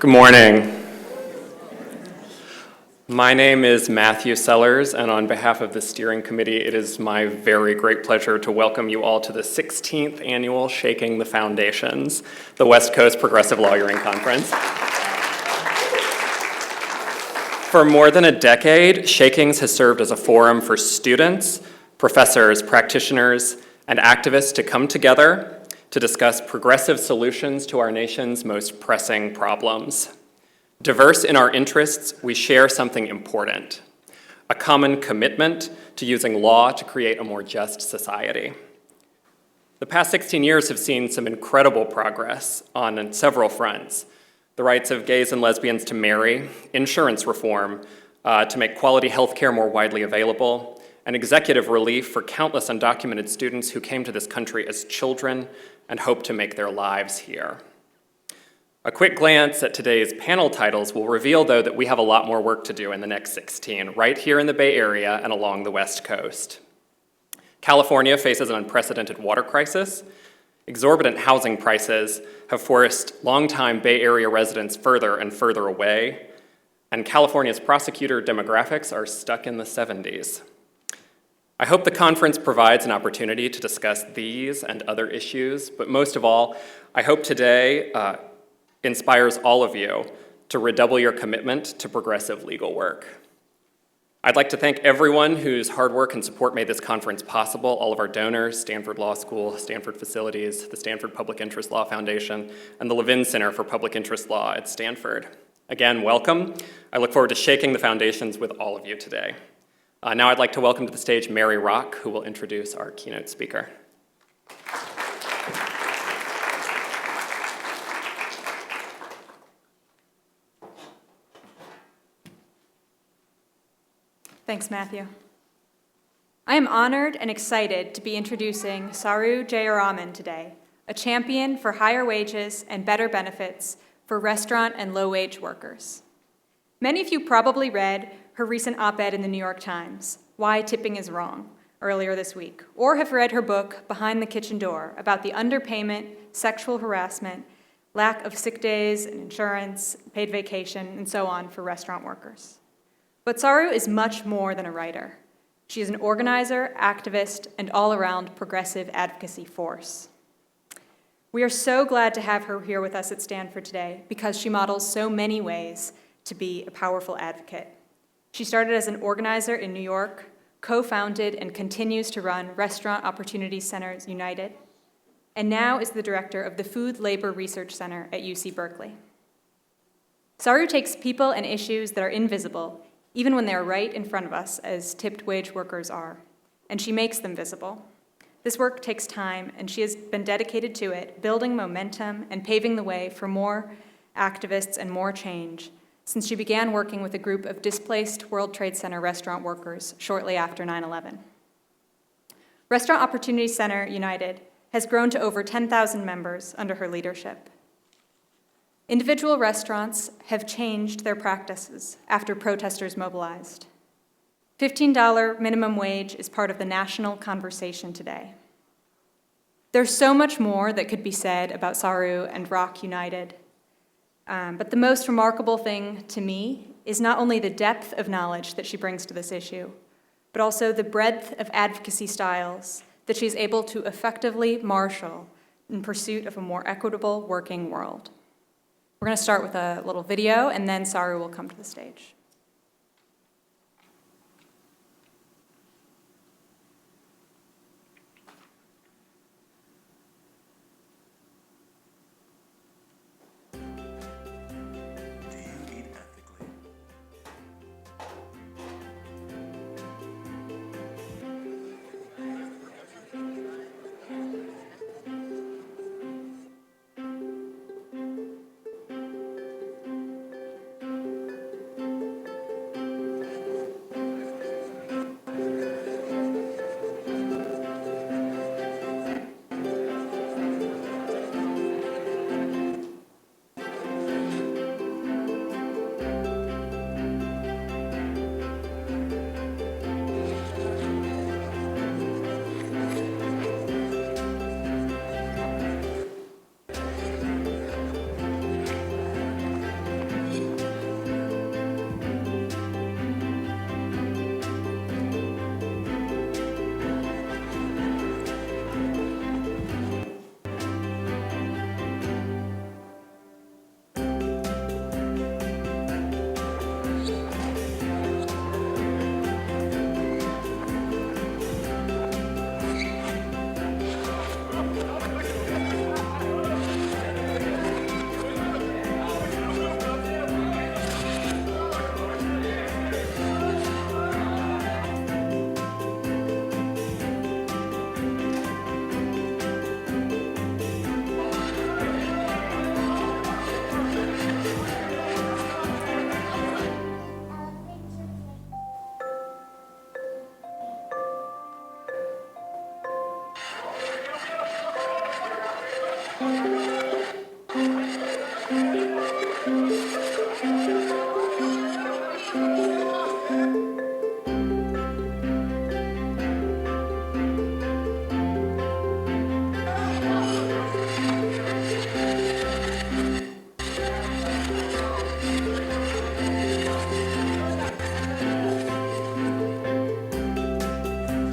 Good morning. My name is Matthew Sellers, and on behalf of the steering committee, it is my very great pleasure to welcome you all to the 16th annual Shaking the Foundations, the West Coast Progressive Lawyering Conference. For more than a decade, Shakings has served as a forum for students, professors, practitioners, and activists to come together to discuss progressive solutions to our nation's most pressing problems. Diverse in our interests, we share something important: a common commitment to using law to create a more just society. The past 16 years have seen some incredible progress on several fronts: the rights of gays and lesbians to marry, insurance reform to make quality health care more widely available, and executive relief for countless undocumented students who came to this country as children and hope to make their lives here. A quick glance at today's panel titles will reveal, though, that we have a lot more work to do in the next 16, right here in the Bay Area and along the West Coast. California faces an unprecedented water crisis. Exorbitant housing prices have forced longtime Bay Area residents further and further away, and California's prosecutor demographics are stuck in the 70s. I hope the conference provides an opportunity to discuss these and other issues, but most of all, I hope today inspires all of you to redouble your commitment to progressive legal work. I'd like to thank everyone whose hard work and support made this conference possible: all of our donors, Stanford Law School, Stanford Facilities, the Stanford Public Interest Law Foundation, and the Levin Center for Public Interest Law at Stanford. Again, welcome. I look forward to shaking the foundations with all of you today. Now I'd like to welcome to the stage Mary ROC, who will introduce our keynote speaker. Thanks, Matthew. I am honored and excited to be introducing Saru Jayaraman today, a champion for higher wages and better benefits for restaurant and low-wage workers. Many of you probably read her recent op-ed in the New York Times, Why Tipping is Wrong, earlier this week, or have read her book, Behind the Kitchen Door, about the underpayment, sexual harassment, lack of sick days and insurance, paid vacation, and so on for restaurant workers. But Saru is much more than a writer. She is an organizer, activist, and all-around progressive advocacy force. We are so glad to have her here with us at Stanford today because she models so many ways to be a powerful advocate. She started as an organizer in New York, co-founded and continues to run Restaurant Opportunity Centers United, and now is the director of the Food Labor Research Center at UC Berkeley. Saru takes people and issues that are invisible, even when they are right in front of us, as tipped wage workers are, and she makes them visible. This work takes time, and she has been dedicated to it, building momentum and paving the way for more activists and more change since she began working with a group of displaced World Trade Center restaurant workers shortly after 9/11. Restaurant Opportunity Center United has grown to over 10,000 members under her leadership. Individual restaurants have changed their practices after protesters mobilized. $15 minimum wage is part of the national conversation today. There's so much more that could be said about Saru and ROC-United, but the most remarkable thing to me is not only the depth of knowledge that she brings to this issue, but also the breadth of advocacy styles that she's able to effectively marshal in pursuit of a more equitable working world. We're going to start with a little video, and then Saru will come to the stage.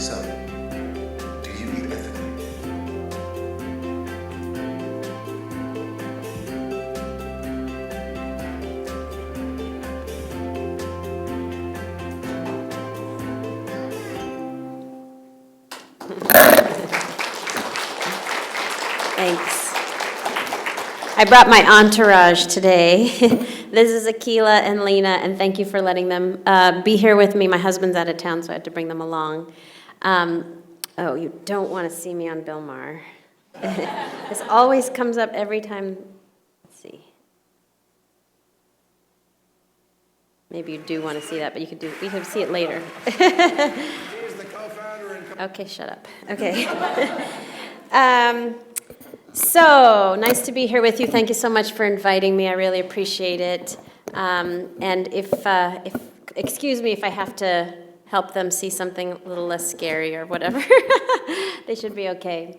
So, do you eat ethically? Thanks. I brought my entourage today. This is Akila and Lena, and thank you for letting them be here with me. My husband's out of town, so I had to bring them along. Oh, you don't want to see me on Bill Maher. This always comes up every time. Let's see. Maybe you do want to see that, but we can see it later. Okay, shut up. Okay. So, nice to be here with you. Thank you so much for inviting me. I really appreciate it. And if excuse me if I have to help them see something a little less scary or whatever. They should be okay.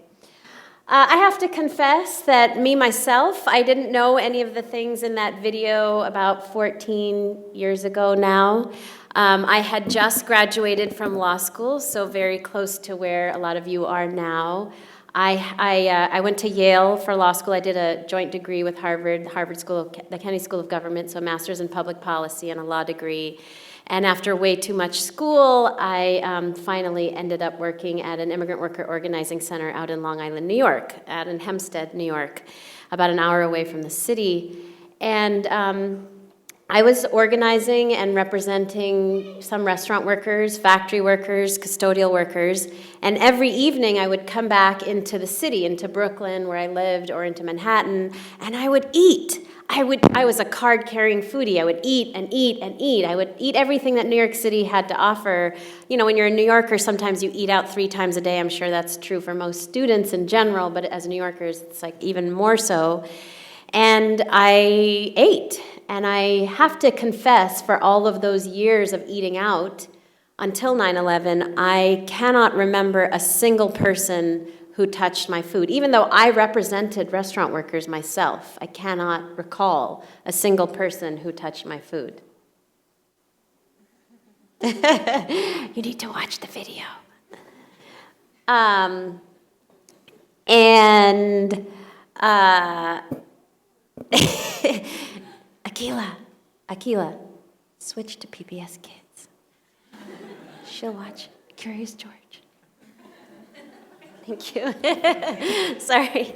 I have to confess that myself, I didn't know any of the things in that video about 14 years ago now. I had just graduated from law school, so very close to where a lot of you are now. I went to Yale for law school. I did a joint degree with Harvard School, the Kennedy School of Government, so a master's in public policy and a law degree. And after way too much school, I finally ended up working at an immigrant worker organizing center out in Long Island, New York, out in Hempstead, New York, about an hour away from the city. And I was organizing and representing some restaurant workers, factory workers, custodial workers, and every evening I would come back into the city, into Brooklyn where I lived, or into Manhattan, and I would eat. I was a card-carrying foodie. I would eat and eat and eat. I would eat everything that New York City had to offer. You know, when you're a New Yorker, sometimes you eat out 3 times a day. I'm sure that's true for most students in general, but as New Yorkers, it's like even more so. And I ate. And I have to confess, for all of those years of eating out, until 9/11, I cannot remember a single person who touched my food. Even though I represented restaurant workers myself, I cannot recall a single person who touched my food. You need to watch the video. Akila, switch to PBS Kids. She'll watch Curious George. Thank you. Sorry.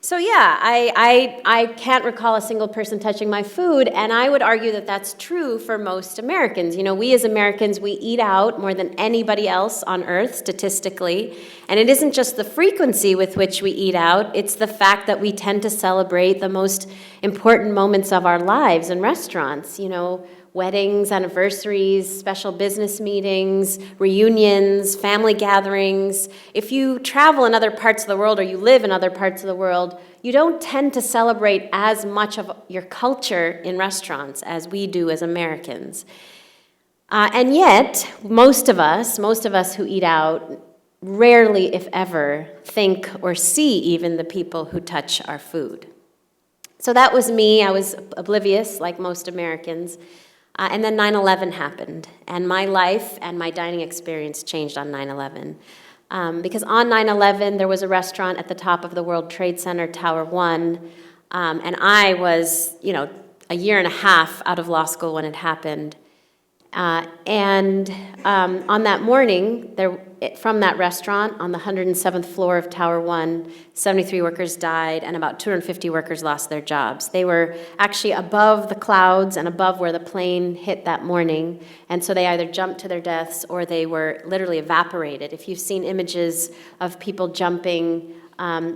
So yeah, I can't recall a single person touching my food, and I would argue that that's true for most Americans. You know, we as Americans, we eat out more than anybody else on earth, statistically, and it isn't just the frequency with which we eat out, it's the fact that we tend to celebrate the most important moments of our lives in restaurants, you know, weddings, anniversaries, special business meetings, reunions, family gatherings. If you travel in other parts of the world or you live in other parts of the world, you don't tend to celebrate as much of your culture in restaurants as we do as Americans. And yet, most of us who eat out rarely, if ever, think or see even the people who touch our food. So that was me. I was oblivious, like most Americans. And then 9/11 happened, and my life and my dining experience changed on 9/11. Because on 9/11, there was a restaurant at the top of the World Trade Center, Tower 1, and I was, you know, a year and a half out of law school when it happened. On that morning, from that restaurant on the 107th floor of Tower 1, 73 workers died and about 250 workers lost their jobs. They were actually above the clouds and above where the plane hit that morning, and so they either jumped to their deaths or they were literally evaporated. If you've seen images of people jumping,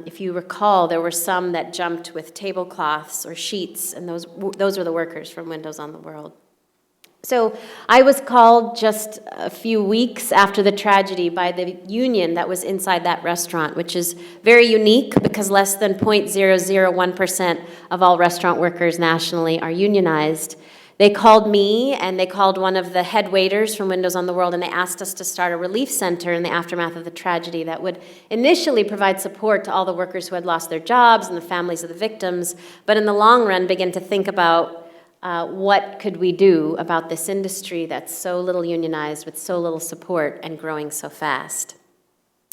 if you recall, there were some that jumped with tablecloths or sheets, and those were the workers from Windows on the World. So I was called just a few weeks after the tragedy by the union that was inside that restaurant, which is very unique because less than 0.001% of all restaurant workers nationally are unionized. They called me and they called one of the head waiters from Windows on the World, and they asked us to start a relief center in the aftermath of the tragedy that would initially provide support to all the workers who had lost their jobs and the families of the victims, but in the long run begin to think about what could we do about this industry that's so little unionized with so little support and growing so fast.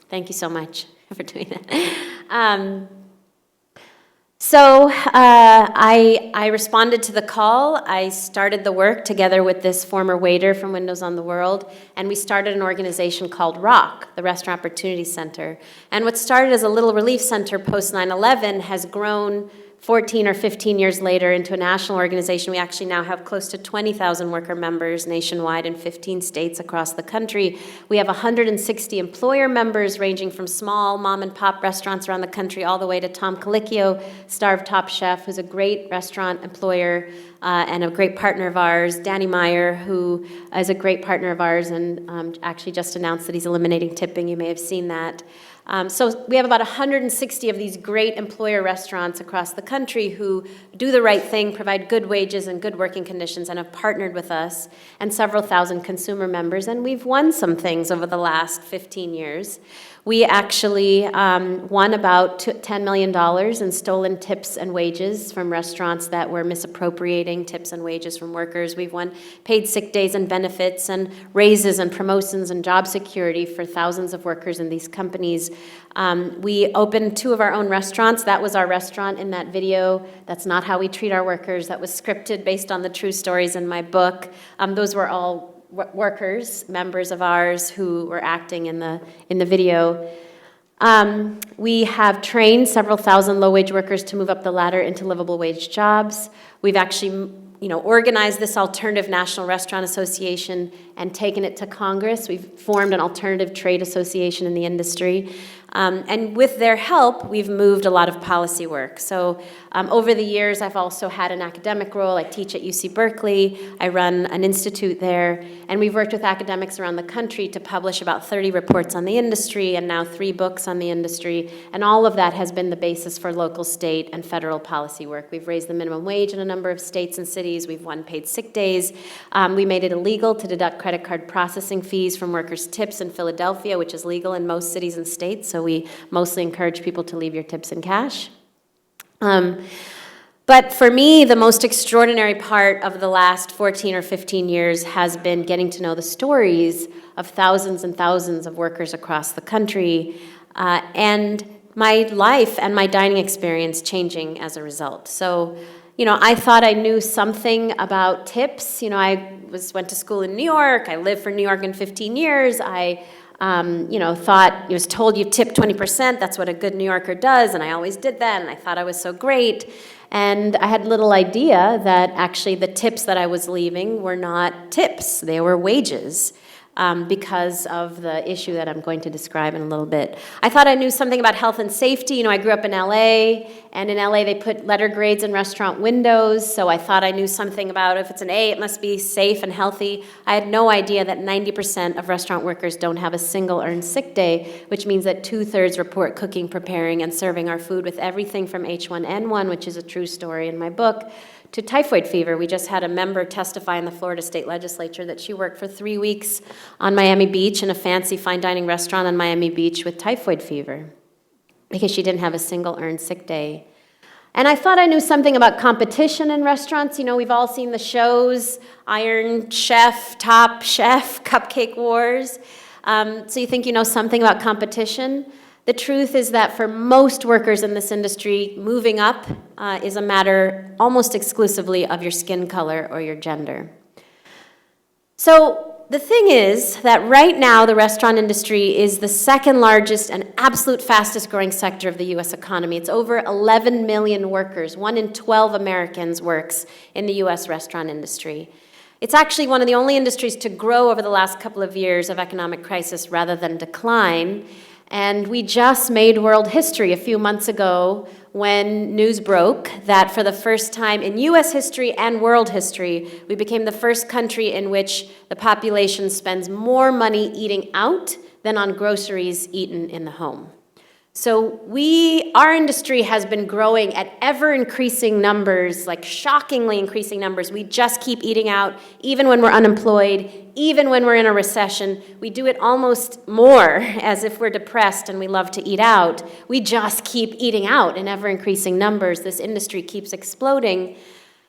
Thank you so much for doing that. I responded to the call. I started the work together with this former waiter from Windows on the World, and we started an organization called ROC, the Restaurant Opportunity Center. And what started as a little relief center post 9/11 has grown 14 or 15 years later into a national organization. We actually now have close to 20,000 worker members nationwide in 15 states across the country. We have 160 employer members ranging from small mom and pop restaurants around the country all the way to Tom Colicchio, Starved Top Chef, who's a great restaurant employer and a great partner of ours. Danny Meyer, who is a great partner of ours and actually just announced that he's eliminating tipping. You may have seen that. So we have about 160 of these great employer restaurants across the country who do the right thing, provide good wages and good working conditions, and have partnered with us, and several thousand consumer members. And we've won some things over the last 15 years. We actually won about $10 million in stolen tips and wages from restaurants that were misappropriating tips and wages from workers. We've won paid sick days and benefits and raises and promotions and job security for thousands of workers in these companies. We opened 2 of our own restaurants. That was our restaurant in that video. That's not how we treat our workers. That was scripted based on the true stories in my book. Those were all workers, members of ours who were acting in the video. We have trained several thousand low-wage workers to move up the ladder into livable wage jobs. We've actually organized this alternative National Restaurant Association and taken it to Congress. We've formed an alternative trade association in the industry. And with their help, we've moved a lot of policy work. So over the years, I've also had an academic role. I teach at UC Berkeley. I run an institute there. And we've worked with academics around the country to publish about 30 reports on the industry and now 3 books on the industry. And all of that has been the basis for local, state, and federal policy work. We've raised the minimum wage in a number of states and cities. We've won paid sick days. We made it illegal to deduct credit card processing fees from workers' tips in Philadelphia, which is legal in most cities and states. So we mostly encourage people to leave your tips in cash. But for me, the most extraordinary part of the last 14 or 15 years has been getting to know the stories of thousands and thousands of workers across the country, and my life and my dining experience changing as a result. So, I thought I knew something about tips. I went to school in New York. I lived for New York in 15 years. I thought, was told you tip 20%, that's what a good New Yorker does, and I always did that, and I thought I was so great. And I had little idea that actually the tips that I was leaving were not tips, they were wages. Because of the issue that I'm going to describe in a little bit. I thought I knew something about health and safety. I grew up in LA, and in LA they put letter grades in restaurant windows, so I thought I knew something about if it's an A, it must be safe and healthy. I had no idea that 90% of restaurant workers don't have a single earned sick day, which means that 2/3 report cooking, preparing, and serving our food with everything from H1N1, which is a true story in my book, to typhoid fever. We just had a member testify in the Florida State Legislature that she worked for 3 weeks on Miami Beach in a fancy fine dining restaurant on Miami Beach with typhoid fever because she didn't have a single earned sick day. And I thought I knew something about competition in restaurants. We've all seen the shows, Iron Chef, Top Chef, Cupcake Wars. So you think you know something about competition. The truth is that for most workers in this industry, moving up is a matter almost exclusively of your skin color or your gender. So the thing is that right now the restaurant industry is the second largest and absolute fastest growing sector of the U.S. economy. It's over 11 million workers. 1 in 12 Americans works in the U.S. restaurant industry. It's actually one of the only industries to grow over the last couple of years of economic crisis rather than decline. And we just made world history a few months ago when news broke that for the first time in US history and world history, we became the first country in which the population spends more money eating out than on groceries eaten in the home. So our industry has been growing at ever-increasing numbers, like shockingly increasing numbers. We just keep eating out, even when we're unemployed, even when we're in a recession. We do it almost more as if we're depressed and we love to eat out. We just keep eating out in ever-increasing numbers. This industry keeps exploding.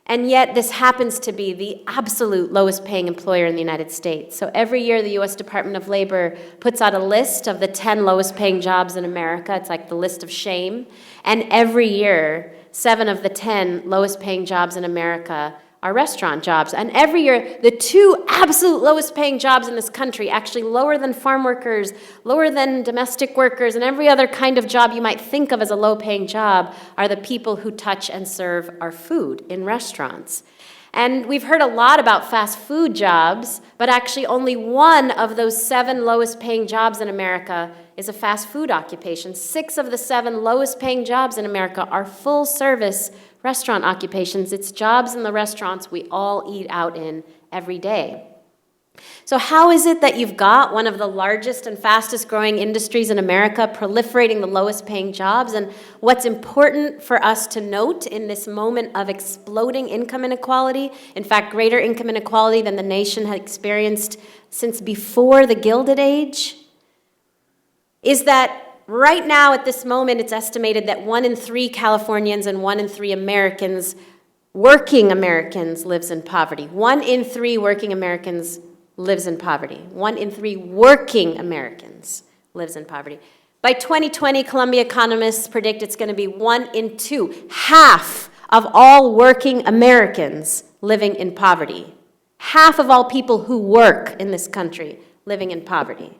And yet this happens to be the absolute lowest paying employer in the United States. So every year the US Department of Labor puts out a list of the 10 lowest paying jobs in America. It's like the list of shame. And every year, 7 of the 10 lowest paying jobs in America are restaurant jobs. And every year, the 2 absolute lowest paying jobs in this country, actually lower than farm workers, lower than domestic workers, and every other kind of job you might think of as a low paying job, are the people who touch and serve our food in restaurants. And we've heard a lot about fast food jobs, but actually only 1 of those 7 lowest paying jobs in America is a fast food occupation. 6 of the 7 lowest paying jobs in America are full service restaurant occupations. It's jobs in the restaurants we all eat out in every day. So how is it that you've got one of the largest and fastest growing industries in America proliferating the lowest paying jobs? And what's important for us to note in this moment of exploding income inequality, in fact, greater income inequality than the nation had experienced since before the Gilded Age, is that right now, at this moment, it's estimated that 1 in 3 Californians and 1 in 3 Americans, working Americans, lives in poverty. 1 in 3 working Americans lives in poverty. 1 in 3 working Americans lives in poverty. By 2020, Columbia economists predict it's going to be 1 in 2. Half of all working Americans living in poverty. Half of all people who work in this country living in poverty.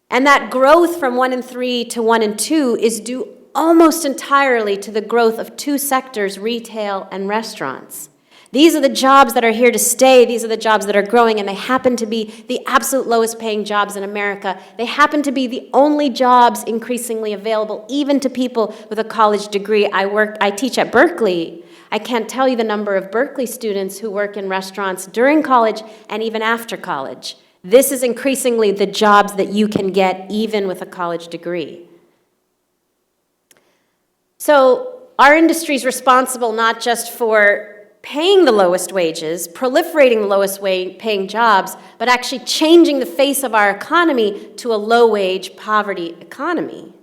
And that growth from 1 in 3 to 1 in 2 is due almost entirely to the growth of 2 sectors, retail and restaurants. These are the jobs that are here to stay. These are the jobs that are growing, and they happen to be the absolute lowest paying jobs in America. They happen to be the only jobs increasingly available, even to people with a college degree. I teach at Berkeley. I can't tell you the number of Berkeley students who work in restaurants during college and even after college. This is increasingly the jobs that you can get even with a college degree. So our industry is responsible not just for paying the lowest wages, proliferating the lowest paying jobs, but actually changing the face of our economy to a low-wage poverty economy.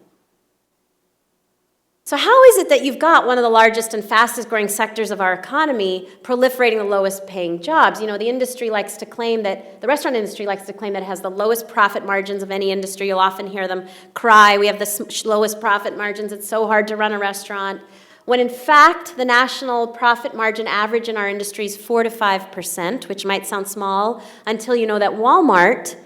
So how is it that you've got one of the largest and fastest growing sectors of our economy proliferating the lowest paying jobs? You know, the industry likes to claim that, the restaurant industry likes to claim that it has the lowest profit margins of any industry. You'll often hear them cry, we have the lowest profit margins, it's so hard to run a restaurant. When in fact, the national profit margin average in our industry is 4 to 5%, which might sound small, until you know that Walmart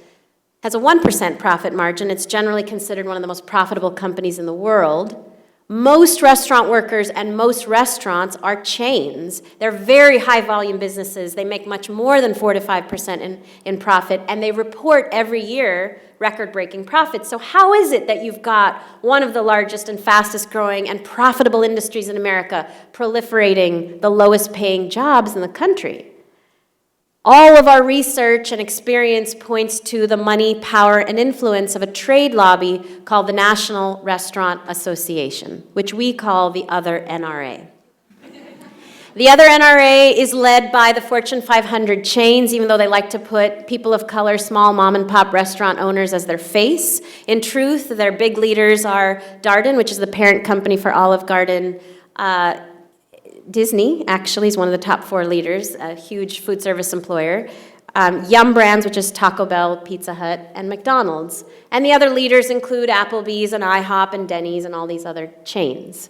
has a 1% profit margin. It's generally considered one of the most profitable companies in the world. Most restaurant workers and most restaurants are chains. They're very high volume businesses. They make much more than 4 to 5% in profit, and they report every year record-breaking profits. So how is it that you've got one of the largest and fastest growing and profitable industries in America proliferating the lowest paying jobs in the country? All of our research and experience points to the money, power, and influence of a trade lobby called the National Restaurant Association, which we call the other NRA. The other NRA is led by the Fortune 500 chains, even though they like to put people of color, small mom-and-pop restaurant owners as their face. In truth, their big leaders are Darden, which is the parent company for Olive Garden. Disney, actually, is one of the top 4 leaders, a huge food service employer. Yum Brands, which is Taco Bell, Pizza Hut, and McDonald's. And the other leaders include Applebee's and IHOP and Denny's and all these other chains.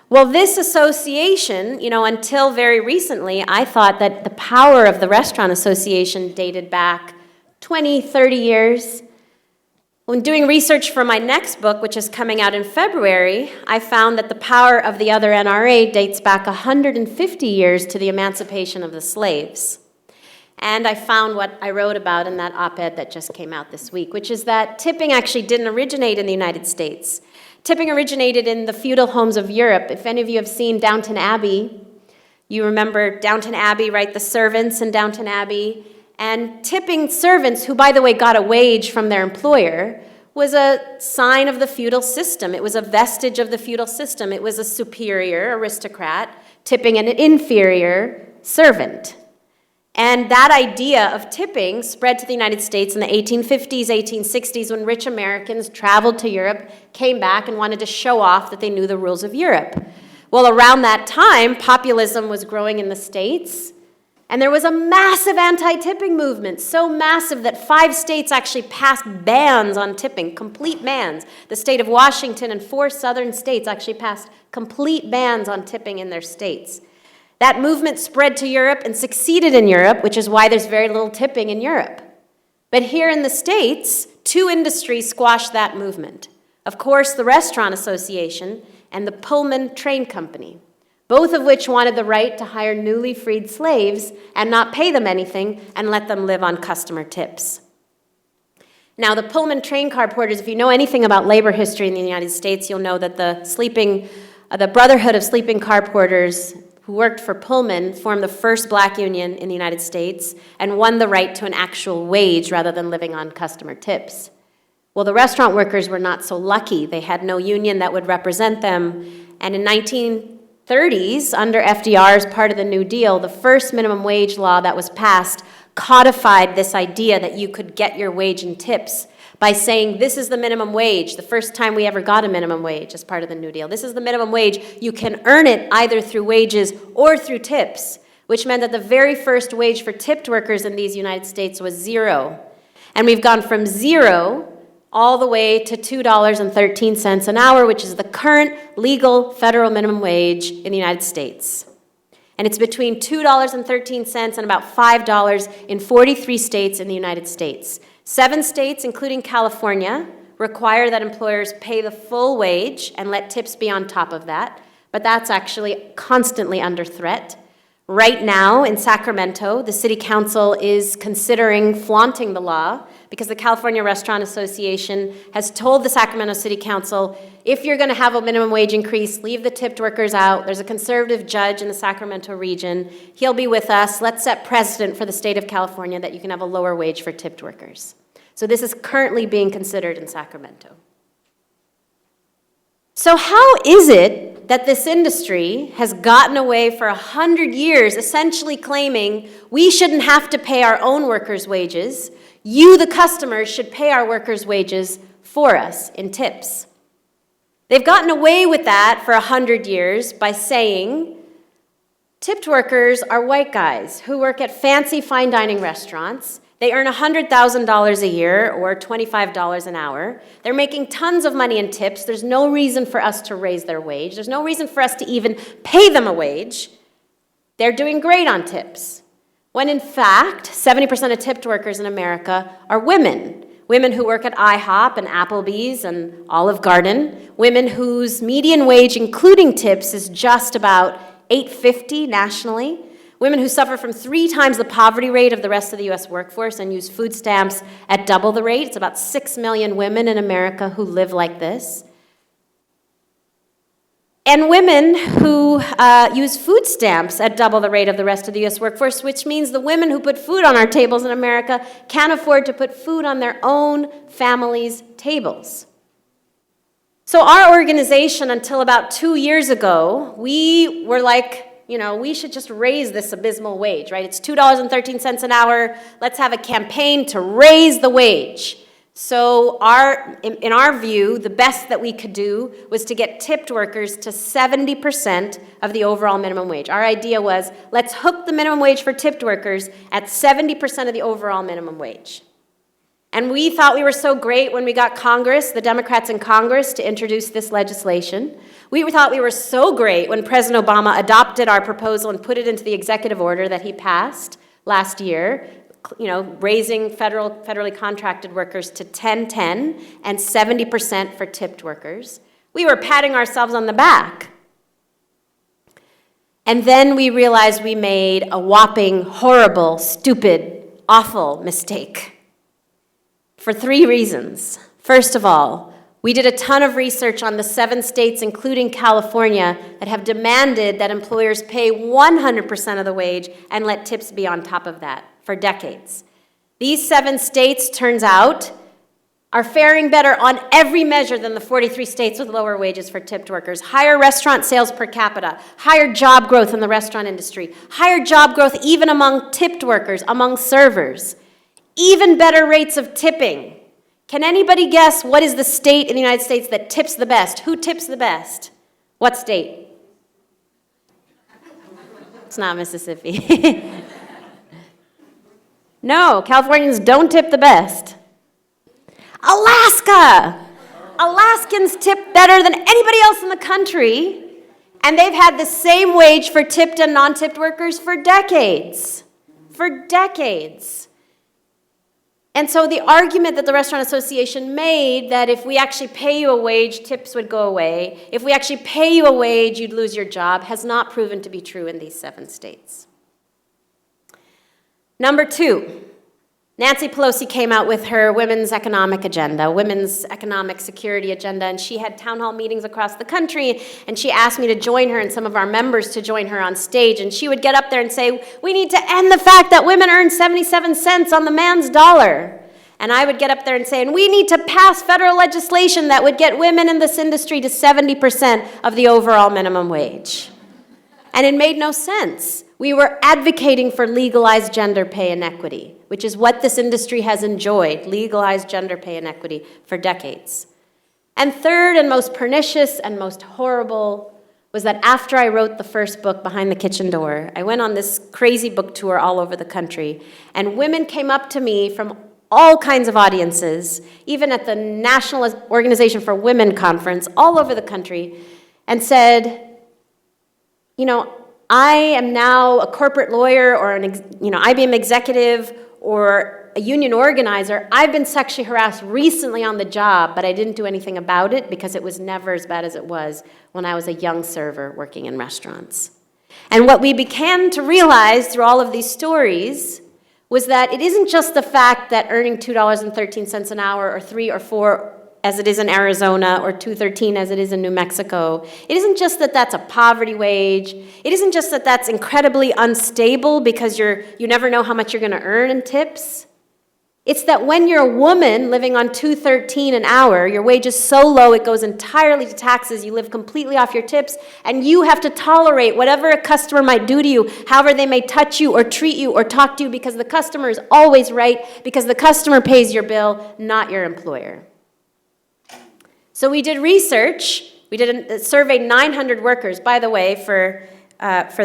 Well, this association, you know, until very recently, I thought that the power of the Restaurant Association dated back 20, 30 years. When doing research for my next book, which is coming out in February, I found that the power of the other NRA dates back 150 years to the emancipation of the slaves. And I found what I wrote about in that op-ed that just came out this week, which is that tipping actually didn't originate in the United States. Tipping originated in the feudal homes of Europe. If any of you have seen Downton Abbey, you remember Downton Abbey, right? The servants in Downton Abbey. And tipping servants, who, by the way, got a wage from their employer, was a sign of the feudal system. It was a vestige of the feudal system. It was a superior aristocrat tipping an inferior servant. And that idea of tipping spread to the United States in the 1850s, 1860s, when rich Americans traveled to Europe, came back, and wanted to show off that they knew the rules of Europe. Well, around that time, populism was growing in the States, and there was a massive anti-tipping movement, so massive that 5 states actually passed bans on tipping, complete bans. The state of Washington and 4 southern states actually passed complete bans on tipping in their states. That movement spread to Europe and succeeded in Europe, which is why there's very little tipping in Europe. But here in the States, 2 industries squashed that movement. Of course, the Restaurant Association and the Pullman Train Company, both of which wanted the right to hire newly freed slaves and not pay them anything and let them live on customer tips. Now, the Pullman train car porters, if you know anything about labor history in the United States, you'll know that the Brotherhood of Sleeping Car Porters who worked for Pullman formed the first black union in the United States and won the right to an actual wage rather than living on customer tips. Well, the restaurant workers were not so lucky. They had no union that would represent them. And in 1930s, under FDR as part of the New Deal, the first minimum wage law that was passed codified this idea that you could get your wage in tips by saying, this is the minimum wage, the first time we ever got a minimum wage as part of the New Deal. This is the minimum wage. You can earn it either through wages or through tips, which meant that the very first wage for tipped workers in these United States was 0. And we've gone from 0 all the way to $2.13 an hour, which is the current legal federal minimum wage in the United States. And it's between $2.13 and about $5 in 43 states in the United States. 7 states, including California, require that employers pay the full wage and let tips be on top of that, but that's actually constantly under threat. Right now in Sacramento, the city council is considering flaunting the law because the California Restaurant Association has told the Sacramento City Council, if you're going to have a minimum wage increase, leave the tipped workers out. There's a conservative judge in the Sacramento region. He'll be with us. Let's set precedent for the state of California that you can have a lower wage for tipped workers. So this is currently being considered in Sacramento. So how is it that this industry has gotten away for 100 years essentially claiming we shouldn't have to pay our own workers' wages, you, the customers, should pay our workers' wages for us in tips? They've gotten away with that for 100 years by saying tipped workers are white guys who work at fancy fine dining restaurants. They earn $100,000 a year or $25 an hour. They're making tons of money in tips. There's no reason for us to raise their wage. There's no reason for us to even pay them a wage. They're doing great on tips. When in fact, 70% of tipped workers in America are women. Women who work at IHOP and Applebee's and Olive Garden. Women whose median wage, including tips, is just about $8.50 nationally. Women who suffer from 3 times the poverty rate of the rest of the U.S. workforce and use food stamps at double the rate. It's about 6 million women in America who live like this. And women who use food stamps at double the rate of the rest of the U.S. workforce, which means the women who put food on our tables in America can't afford to put food on their own families' tables. So our organization, until about 2 years ago, we were like, we should just raise this abysmal wage, right? It's $2.13 an hour. Let's have a campaign to raise the wage. So in our view, the best that we could do was to get tipped workers to 70% of the overall minimum wage. Our idea was, let's hook the minimum wage for tipped workers at 70% of the overall minimum wage. And we thought we were so great when we got Congress, the Democrats in Congress, to introduce this legislation. We thought we were so great when President Obama adopted our proposal and put it into the executive order that he passed last year, raising federally contracted workers to 10-10 and 70% for tipped workers. We were patting ourselves on the back. And then we realized we made a whopping, horrible, stupid, awful mistake. For 3 reasons. First of all, we did a ton of research on the 7 states, including California, that have demanded that employers pay 100% of the wage and let tips be on top of that for decades. These 7 states, turns out, are faring better on every measure than the 43 states with lower wages for tipped workers. Higher restaurant sales per capita, higher job growth in the restaurant industry, higher job growth even among tipped workers, among servers, even better rates of tipping. Can anybody guess what is the state in the United States that tips the best? Who tips the best? What state? It's not Mississippi. No, Californians don't tip the best. Alaska! Alaskans tip better than anybody else in the country, and they've had the same wage for tipped and non-tipped workers for decades. For decades. And so the argument that the Restaurant Association made that if we actually pay you a wage, tips would go away. If we actually pay you a wage, you'd lose your job, has not proven to be true in these 7 states. Number 2, Nancy Pelosi came out with her women's economic agenda, women's economic security agenda, and she had town hall meetings across the country, and she asked me to join her and some of our members to join her on stage, and she would get up there and say, we need to end the fact that women earn 77 cents on the man's dollar. And I would get up there and say, and we need to pass federal legislation that would get women in this industry to 70% of the overall minimum wage. And it made no sense. We were advocating for legalized gender pay inequity, which is what this industry has enjoyed, legalized gender pay inequity for decades. And third and most pernicious and most horrible was that after I wrote the first book, Behind the Kitchen Door, I went on this crazy book tour all over the country, and women came up to me from all kinds of audiences, even at the National Organization for Women conference all over the country, and said, you know, I am now a corporate lawyer or an IBM executive or a union organizer. I've been sexually harassed recently on the job, but I didn't do anything about it because it was never as bad as it was when I was a young server working in restaurants. And what we began to realize through all of these stories was that it isn't just the fact that earning $2.13 an hour or $3 or $4 as it is in Arizona, or $2.13 as it is in New Mexico. It isn't just that that's a poverty wage. It isn't just that that's incredibly unstable because you never know how much you're going to earn in tips. It's that when you're a woman living on $2.13 an hour, your wage is so low it goes entirely to taxes, you live completely off your tips, and you have to tolerate whatever a customer might do to you, however they may touch you or treat you or talk to you, because the customer is always right, because the customer pays your bill, not your employer. So we did research. We surveyed 900 workers. By the way, for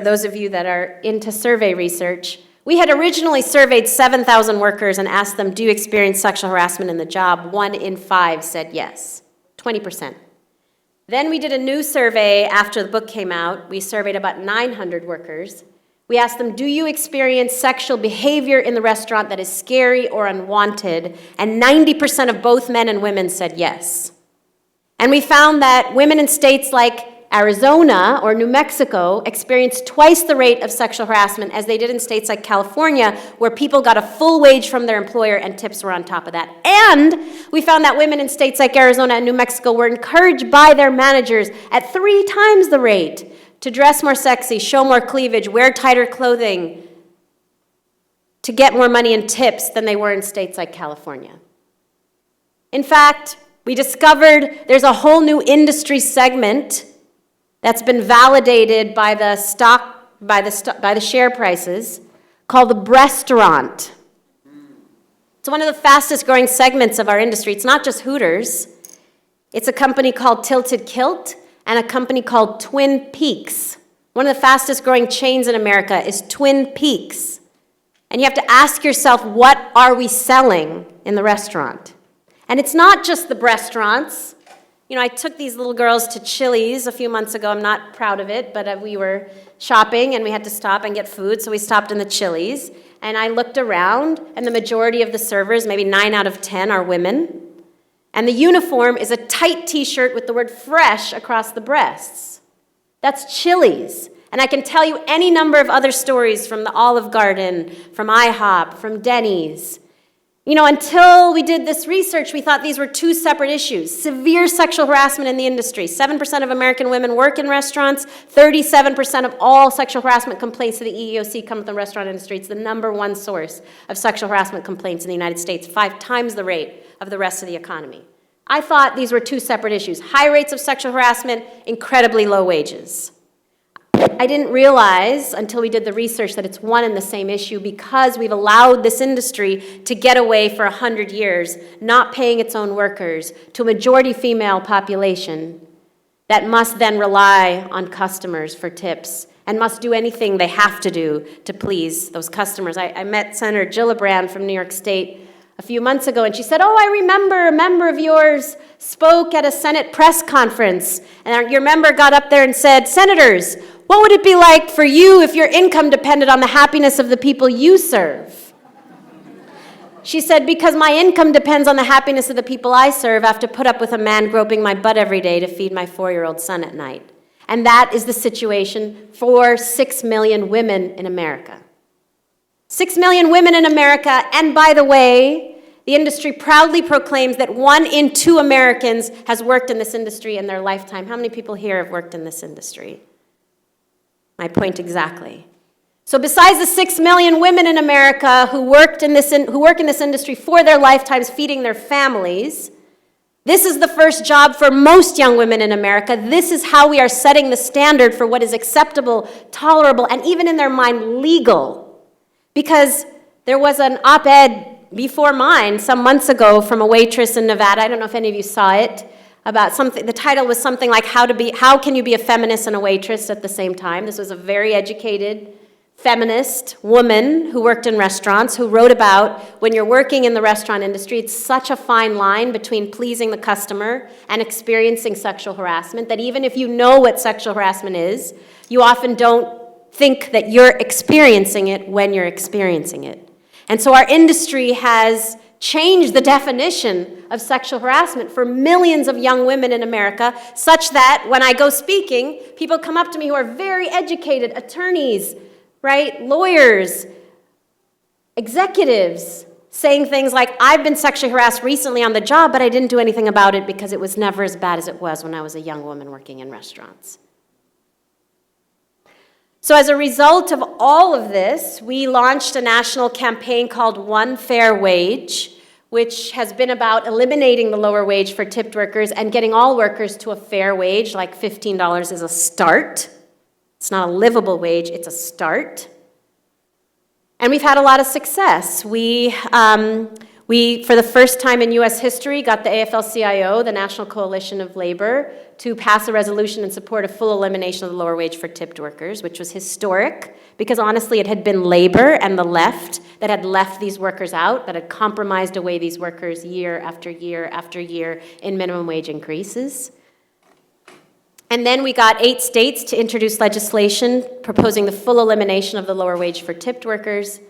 those of you that are into survey research, we had originally surveyed 7,000 workers and asked them, do you experience sexual harassment in the job? 1 in 5 said yes, 20%. Then we did a new survey after the book came out. We surveyed about 900 workers. We asked them, do you experience sexual behavior in the restaurant that is scary or unwanted? And 90% of both men and women said yes. And we found that women in states like Arizona or New Mexico experienced twice the rate of sexual harassment as they did in states like California, where people got a full wage from their employer and tips were on top of that. And we found that women in states like Arizona and New Mexico were encouraged by their managers at 3 times the rate to dress more sexy, show more cleavage, wear tighter clothing, to get more money in tips than they were in states like California. In fact, we discovered there's a whole new industry segment that's been validated by the share prices called the restaurant. It's one of the fastest growing segments of our industry. It's not just Hooters. It's a company called Tilted Kilt and a company called Twin Peaks. One of the fastest growing chains in America is Twin Peaks. And you have to ask yourself, what are we selling in the restaurant? And it's not just the restaurants. You know, I took these little girls to Chili's a few months ago. I'm not proud of it, but we were shopping and we had to stop and get food, so we stopped in the Chili's. And I looked around, and the majority of the servers, maybe 9 out of 10, are women. And the uniform is a tight t-shirt with the word fresh across the breasts. That's Chili's. And I can tell you any number of other stories from the Olive Garden, from IHOP, from Denny's. You know, until we did this research, we thought these were two separate issues. Severe sexual harassment in the industry. 7% of American women work in restaurants. 37% of all sexual harassment complaints to the EEOC come from the restaurant industry. It's the #1 source of sexual harassment complaints in the United States, 5 times the rate of the rest of the economy. I thought these were two separate issues. High rates of sexual harassment, incredibly low wages. I didn't realize until we did the research that it's one and the same issue because we've allowed this industry to get away for 100 years, not paying its own workers to a majority female population that must then rely on customers for tips and must do anything they have to do to please those customers. I met Senator Gillibrand from New York State a few months ago, and she said, "Oh, I remember a member of yours spoke at a Senate press conference, and your member got up there and said, 'Senators, what would it be like for you if your income depended on the happiness of the people you serve?'" She said, "Because my income depends on the happiness of the people I serve, I have to put up with a man groping my butt every day to feed my 4-year-old son at night." And that is the situation for 6 million women in America. 6 million women in America, and by the way, the industry proudly proclaims that 1 in 2 Americans has worked in this industry in their lifetime. How many people here have worked in this industry? My point exactly. So besides the 6 million women in America who work in this industry for their lifetimes feeding their families, this is the first job for most young women in America. This is how we are setting the standard for what is acceptable, tolerable, and even in their mind legal. Because there was an op-ed before mine some months ago from a waitress in Nevada. I don't know if any of you saw it. About something, the title was something like how can you be a feminist and a waitress at the same time? This was a very educated feminist woman who worked in restaurants who wrote about when you're working in the restaurant industry, it's such a fine line between pleasing the customer and experiencing sexual harassment that even if you know what sexual harassment is, you often don't think that you're experiencing it when you're experiencing it. And so our industry has changed the definition of sexual harassment for millions of young women in America, such that when I go speaking, people come up to me who are very educated, attorneys, right, lawyers, executives, saying things like, "I've been sexually harassed recently on the job, but I didn't do anything about it because it was never as bad as it was when I was a young woman working in restaurants." So as a result of all of this, we launched a national campaign called One Fair Wage, which has been about eliminating the lower wage for tipped workers and getting all workers to a fair wage, like $15 is a start. It's not a livable wage, it's a start. And we've had a lot of success. We, for the first time in U.S. history, got the AFL-CIO, the National Coalition of Labor, to pass a resolution in support of full elimination of the lower wage for tipped workers, which was historic, because honestly it had been labor and the left that had left these workers out, that had compromised away these workers year after year after year in minimum wage increases. And then we got 8 states to introduce legislation proposing the full elimination of the lower wage for tipped workers.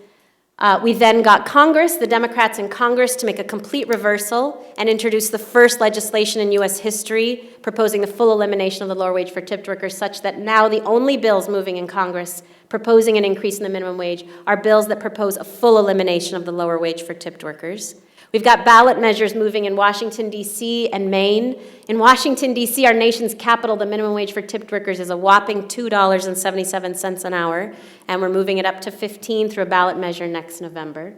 We then got Congress, the Democrats in Congress, to make a complete reversal and introduce the first legislation in U.S. history proposing the full elimination of the lower wage for tipped workers, such that now the only bills moving in Congress proposing an increase in the minimum wage are bills that propose a full elimination of the lower wage for tipped workers. We've got ballot measures moving in Washington, D.C. and Maine. In Washington, D.C., our nation's capital, the minimum wage for tipped workers is a whopping $2.77 an hour, and we're moving it up to $15 through a ballot measure next November.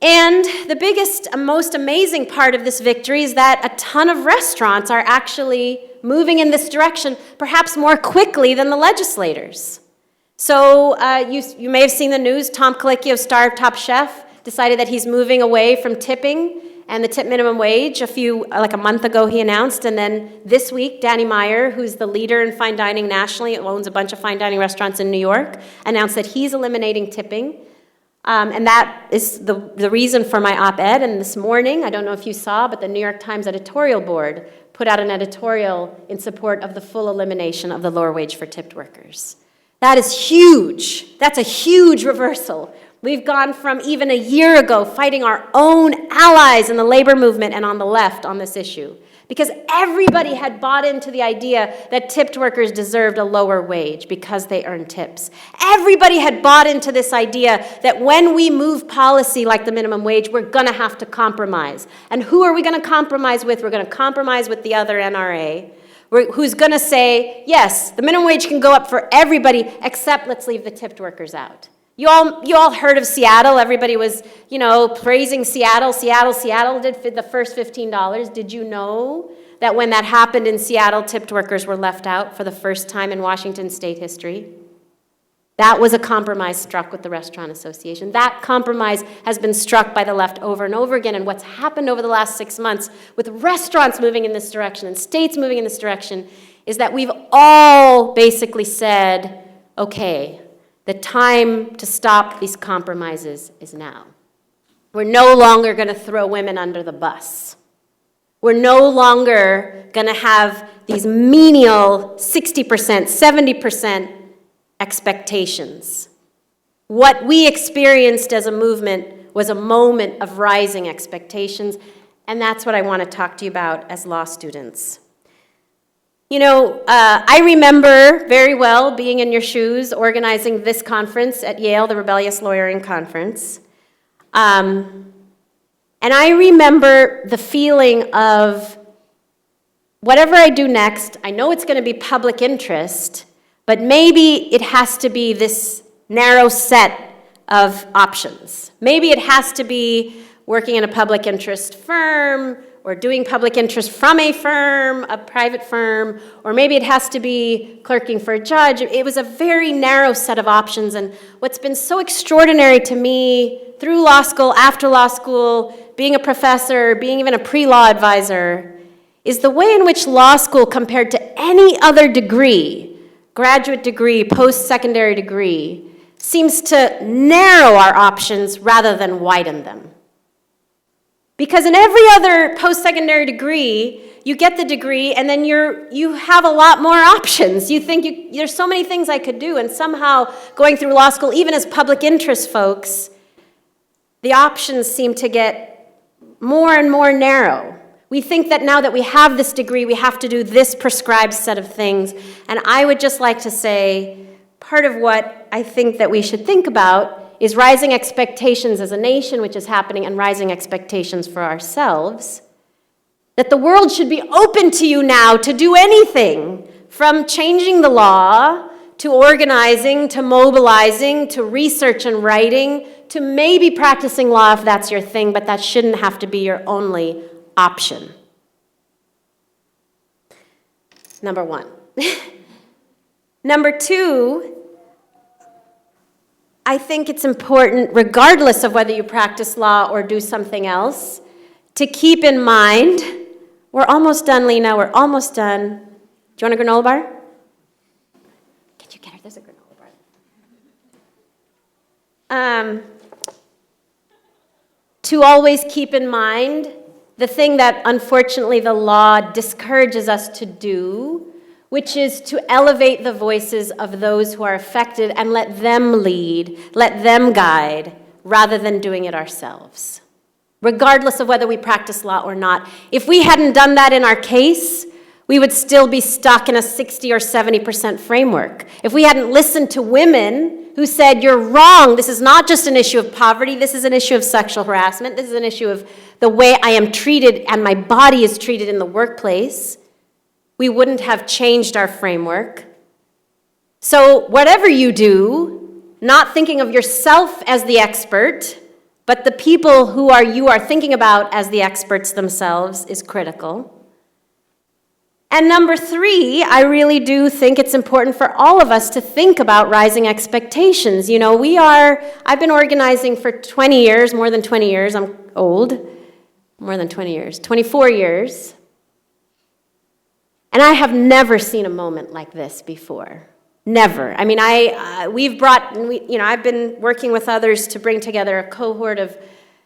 And the biggest, most amazing part of this victory is that a ton of restaurants are actually moving in this direction, perhaps more quickly than the legislators. So you may have seen the news, Tom Colicchio, star of Top Chef, decided that he's moving away from tipping and the tip minimum wage like a month ago he announced. And then this week, Danny Meyer, who's the leader in fine dining nationally, owns a bunch of fine dining restaurants in New York, announced that he's eliminating tipping. And that is the reason for my op-ed. And this morning, I don't know if you saw, but the New York Times editorial board put out an editorial in support of the full elimination of the lower wage for tipped workers. That is huge. That's a huge reversal. We've gone from even a year ago fighting our own allies in the labor movement and on the left on this issue, because everybody had bought into the idea that tipped workers deserved a lower wage because they earn tips. Everybody had bought into this idea that when we move policy like the minimum wage, we're going to have to compromise. And who are we going to compromise with? We're going to compromise with the other NRA, who's going to say, yes, the minimum wage can go up for everybody, except let's leave the tipped workers out. You all heard of Seattle. Everybody was, praising Seattle. Seattle did the first $15. Did you know that when that happened in Seattle, tipped workers were left out for the first time in Washington state history? That was a compromise struck with the Restaurant Association. That compromise has been struck by the left over and over again. And what's happened over the last 6 months with restaurants moving in this direction and states moving in this direction is that we've all basically said, okay, the time to stop these compromises is now. We're no longer going to throw women under the bus. We're no longer going to have these menial 60%, 70% expectations. What we experienced as a movement was a moment of rising expectations, and that's what I want to talk to you about as law students. I remember very well being in your shoes, organizing this conference at Yale, the Rebellious Lawyering Conference. And I remember the feeling of, whatever I do next, I know it's going to be public interest, but maybe it has to be this narrow set of options. Maybe it has to be working in a public interest firm, or doing public interest from a firm, a private firm, or maybe it has to be clerking for a judge. It was a very narrow set of options, and what's been so extraordinary to me through law school, after law school, being a professor, being even a pre-law advisor, is the way in which law school, compared to any other degree, graduate degree, post-secondary degree, seems to narrow our options rather than widen them. Because in every other post-secondary degree, you get the degree and then you have a lot more options. You think there's so many things I could do, and somehow going through law school, even as public interest folks, the options seem to get more and more narrow. We think that now that we have this degree, we have to do this prescribed set of things. And I would just like to say, part of what I think that we should think about is rising expectations as a nation, which is happening, and rising expectations for ourselves, that the world should be open to you now to do anything, from changing the law, to organizing, to mobilizing, to research and writing, to maybe practicing law if that's your thing, but that shouldn't have to be your only option. Number one. Number two, I think it's important, regardless of whether you practice law or do something else, to keep in mind, we're almost done, Lena, we're almost done. Do you want a granola bar? Can you get her? There's a granola bar. To always keep in mind the thing that, unfortunately, the law discourages us to do, which is to elevate the voices of those who are affected and let them lead, let them guide, rather than doing it ourselves, regardless of whether we practice law or not. If we hadn't done that in our case, we would still be stuck in a 60 or 70% framework. If we hadn't listened to women who said, you're wrong, this is not just an issue of poverty, this is an issue of sexual harassment, this is an issue of the way I am treated and my body is treated in the workplace, we wouldn't have changed our framework. So whatever you do, not thinking of yourself as the expert, but the people who you are thinking about as the experts themselves is critical. And number three, I really do think it's important for all of us to think about rising expectations. I've been organizing for 20 years, more than 20 years, I'm old, more than 20 years, 24 years. And I have never seen a moment like this before. Never. I mean, I've been working with others to bring together a cohort of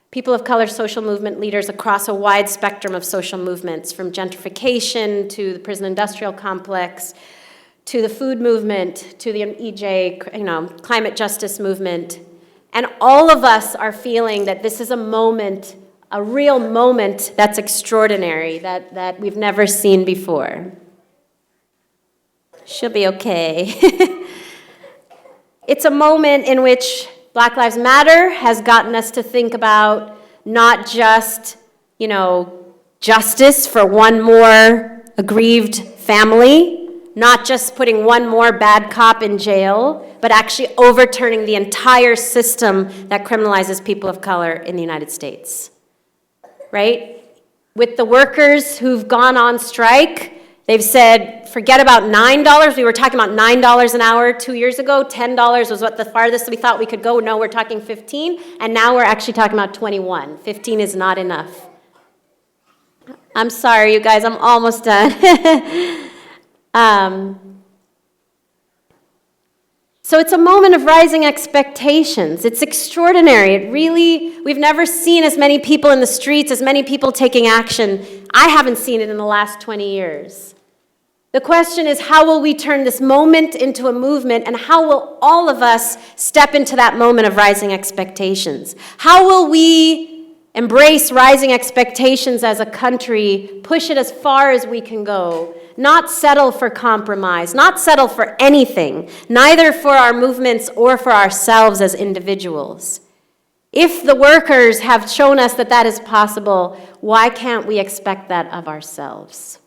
people of color social movement leaders across a wide spectrum of social movements, from gentrification to the prison industrial complex, to the food movement, to the EJ, climate justice movement. And all of us are feeling that this is a moment, a real moment that's extraordinary, that we've never seen before. She'll be okay. It's a moment in which Black Lives Matter has gotten us to think about not just, justice for one more aggrieved family, not just putting one more bad cop in jail, but actually overturning the entire system that criminalizes people of color in the United States, right? With the workers who've gone on strike, they've said, forget about $9. We were talking about $9 an hour 2 years ago. $10 was what the farthest we thought we could go. No, we're talking 15, and now we're actually talking about 21. 15 is not enough. I'm sorry, you guys, I'm almost done. So it's a moment of rising expectations. It's extraordinary. We've never seen as many people in the streets, as many people taking action. I haven't seen it in the last 20 years. The question is, how will we turn this moment into a movement, and how will all of us step into that moment of rising expectations? How will we embrace rising expectations as a country, push it as far as we can go, not settle for compromise, not settle for anything, neither for our movements or for ourselves as individuals? If the workers have shown us that that is possible, why can't we expect that of ourselves?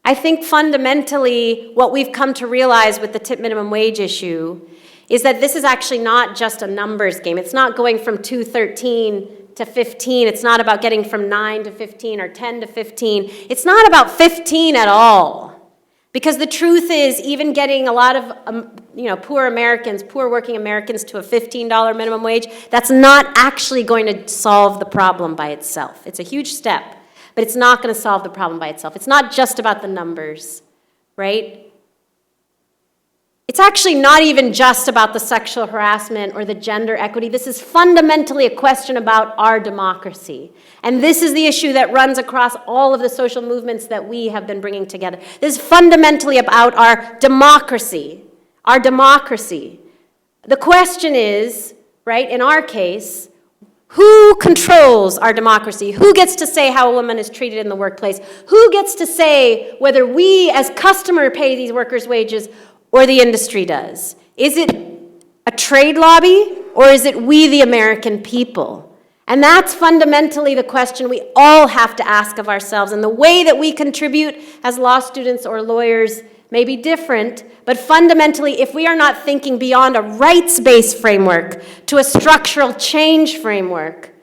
I think fundamentally what we've come to realize with the tip minimum wage issue is that this is actually not just a numbers game. It's not going from 213 to 15. It's not about getting from 9 to 15 or 10 to 15. It's not about 15 at all. Because the truth is, even getting a lot of poor working Americans to a $15 minimum wage, that's not actually going to solve the problem by itself. It's a huge step, but it's not going to solve the problem by itself. It's not just about the numbers, right? It's actually not even just about the sexual harassment or the gender equity. This is fundamentally a question about our democracy. And this is the issue that runs across all of the social movements that we have been bringing together. This is fundamentally about our democracy. Our democracy. The question is, right, in our case, who controls our democracy? Who gets to say how a woman is treated in the workplace? Who gets to say whether we as customer pay these workers' wages or the industry does? Is it a trade lobby, or is it we, the American people? And that's fundamentally the question we all have to ask of ourselves. And the way that we contribute as law students or lawyers may be different, but fundamentally, if we are not thinking beyond a rights-based framework to a structural change framework,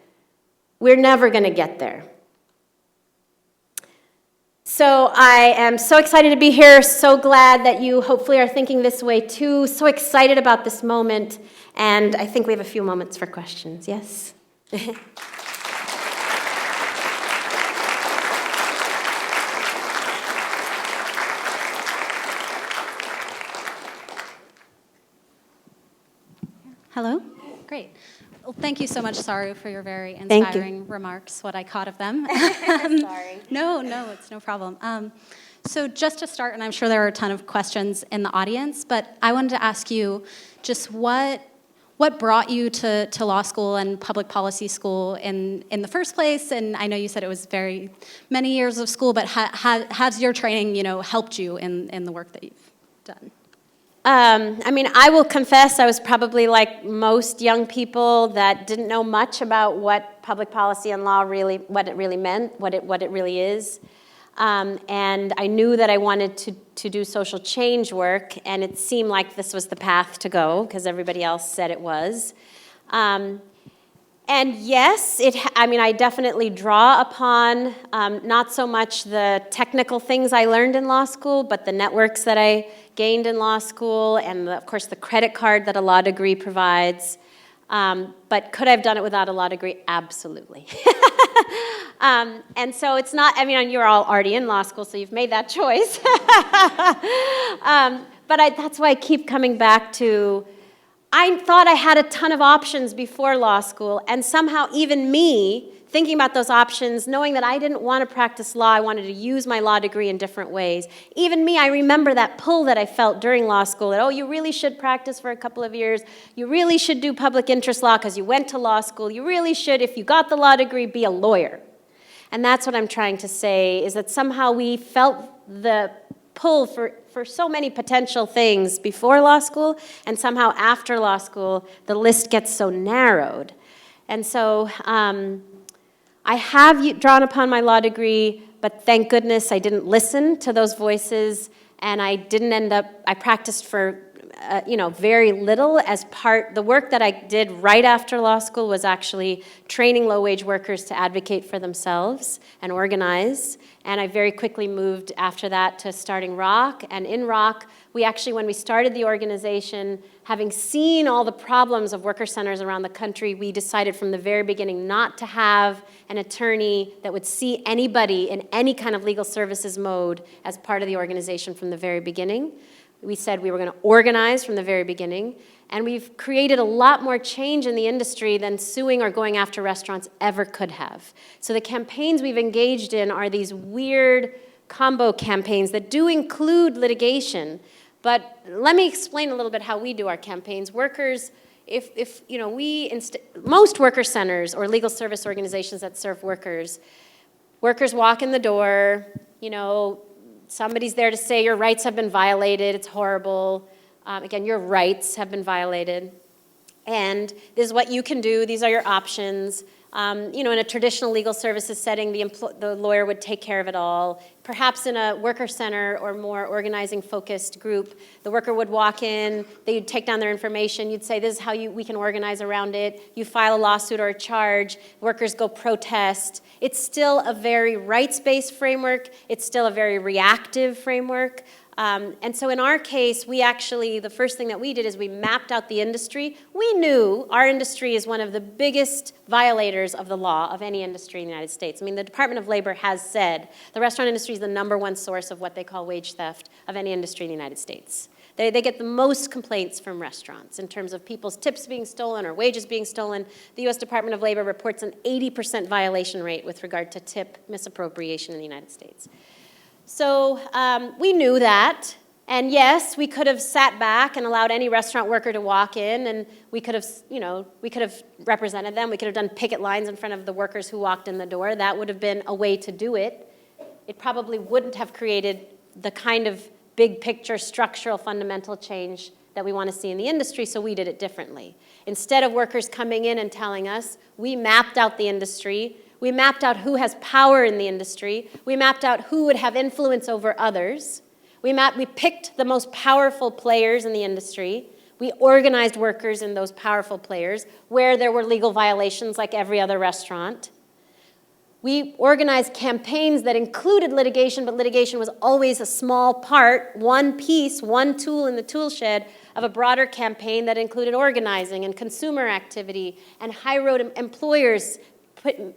we're never going to get there. So I am so excited to be here, so glad that you hopefully are thinking this way too, so excited about this moment, and I think we have a few moments for questions. Yes? Hello? Great. Well, thank you so much, Saru, for your very inspiring remarks, what I caught of them. Sorry. No, it's no problem. So just to start, and I'm sure there are a ton of questions in the audience, but I wanted to ask you just what brought you to law school and public policy school in the first place? And I know you said it was very many years of school, but has your training, helped you in the work that you've done? I will confess I was probably like most young people that didn't know much about what public policy and law what it really meant, what it really is. And I knew that I wanted to do social change work, and it seemed like this was the path to go because everybody else said it was. And yes, I definitely draw upon not so much the technical things I learned in law school, but the networks that I gained in law school, and of course the credit card that a law degree provides. But could I have done it without a law degree? Absolutely. And so it's not, you're all already in law school, so you've made that choice. But that's why I keep coming back to, I thought I had a ton of options before law school, and somehow even me, thinking about those options, knowing that I didn't want to practice law, I wanted to use my law degree in different ways. Even me, I remember that pull that I felt during law school, that, oh, you really should practice for a couple of years, you really should do public interest law because you went to law school, you really should, if you got the law degree, be a lawyer. And that's what I'm trying to say, is that somehow we felt the pull for so many potential things before law school, and somehow after law school, the list gets so narrowed. And so I have drawn upon my law degree, but thank goodness I didn't listen to those voices, and I didn't end up, I practiced for very little as part, the work that I did right after law school was actually training low-wage workers to advocate for themselves and organize. And I very quickly moved after that to starting ROC. And in ROC, we actually, when we started the organization, having seen all the problems of worker centers around the country, we decided from the very beginning not to have an attorney that would see anybody in any kind of legal services mode as part of the organization from the very beginning. We said we were going to organize from the very beginning, and we've created a lot more change in the industry than suing or going after restaurants ever could have. So the campaigns we've engaged in are these weird combo campaigns that do include litigation. But let me explain a little bit how we do our campaigns. Workers, most worker centers or legal service organizations that serve workers walk in the door, somebody's there to say your rights have been violated, it's horrible. Again, your rights have been violated. And this is what you can do, these are your options. In a traditional legal services setting, the lawyer would take care of it all. Perhaps in a worker center or more organizing-focused group, the worker would walk in, they'd take down their information, you'd say, this is how we can organize around it. You file a lawsuit or a charge, workers go protest. It's still a very rights-based framework. It's still a very reactive framework. And so in our case, the first thing that we did is we mapped out the industry. We knew our industry is one of the biggest violators of the law of any industry in the United States. I mean, the Department of Labor has said the restaurant industry is the #1 source of what they call wage theft of any industry in the United States. They get the most complaints from restaurants in terms of people's tips being stolen or wages being stolen. The U.S. Department of Labor reports an 80% violation rate with regard to tip misappropriation in the United States. So we knew that, and yes, we could have sat back and allowed any restaurant worker to walk in, and we could have represented them. We could have done picket lines in front of the workers who walked in the door. That would have been a way to do it. It probably wouldn't have created the kind of big picture structural fundamental change that we want to see in the industry, so we did it differently. Instead of workers coming in and telling us, we mapped out the industry. We mapped out who has power in the industry. We mapped out who would have influence over others. We picked the most powerful players in the industry. We organized workers in those powerful players where there were legal violations like every other restaurant. We organized campaigns that included litigation, but litigation was always a small part, one piece, one tool in the tool shed of a broader campaign that included organizing and consumer activity and high-road employers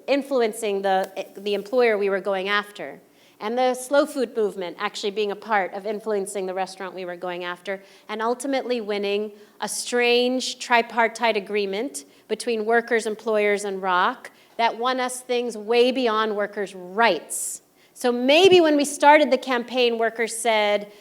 influencing the employer we were going after. And the slow food movement actually being a part of influencing the restaurant we were going after, and ultimately winning a strange tripartite agreement between workers, employers, and ROC that won us things way beyond workers' rights. So maybe when we started the campaign, workers said,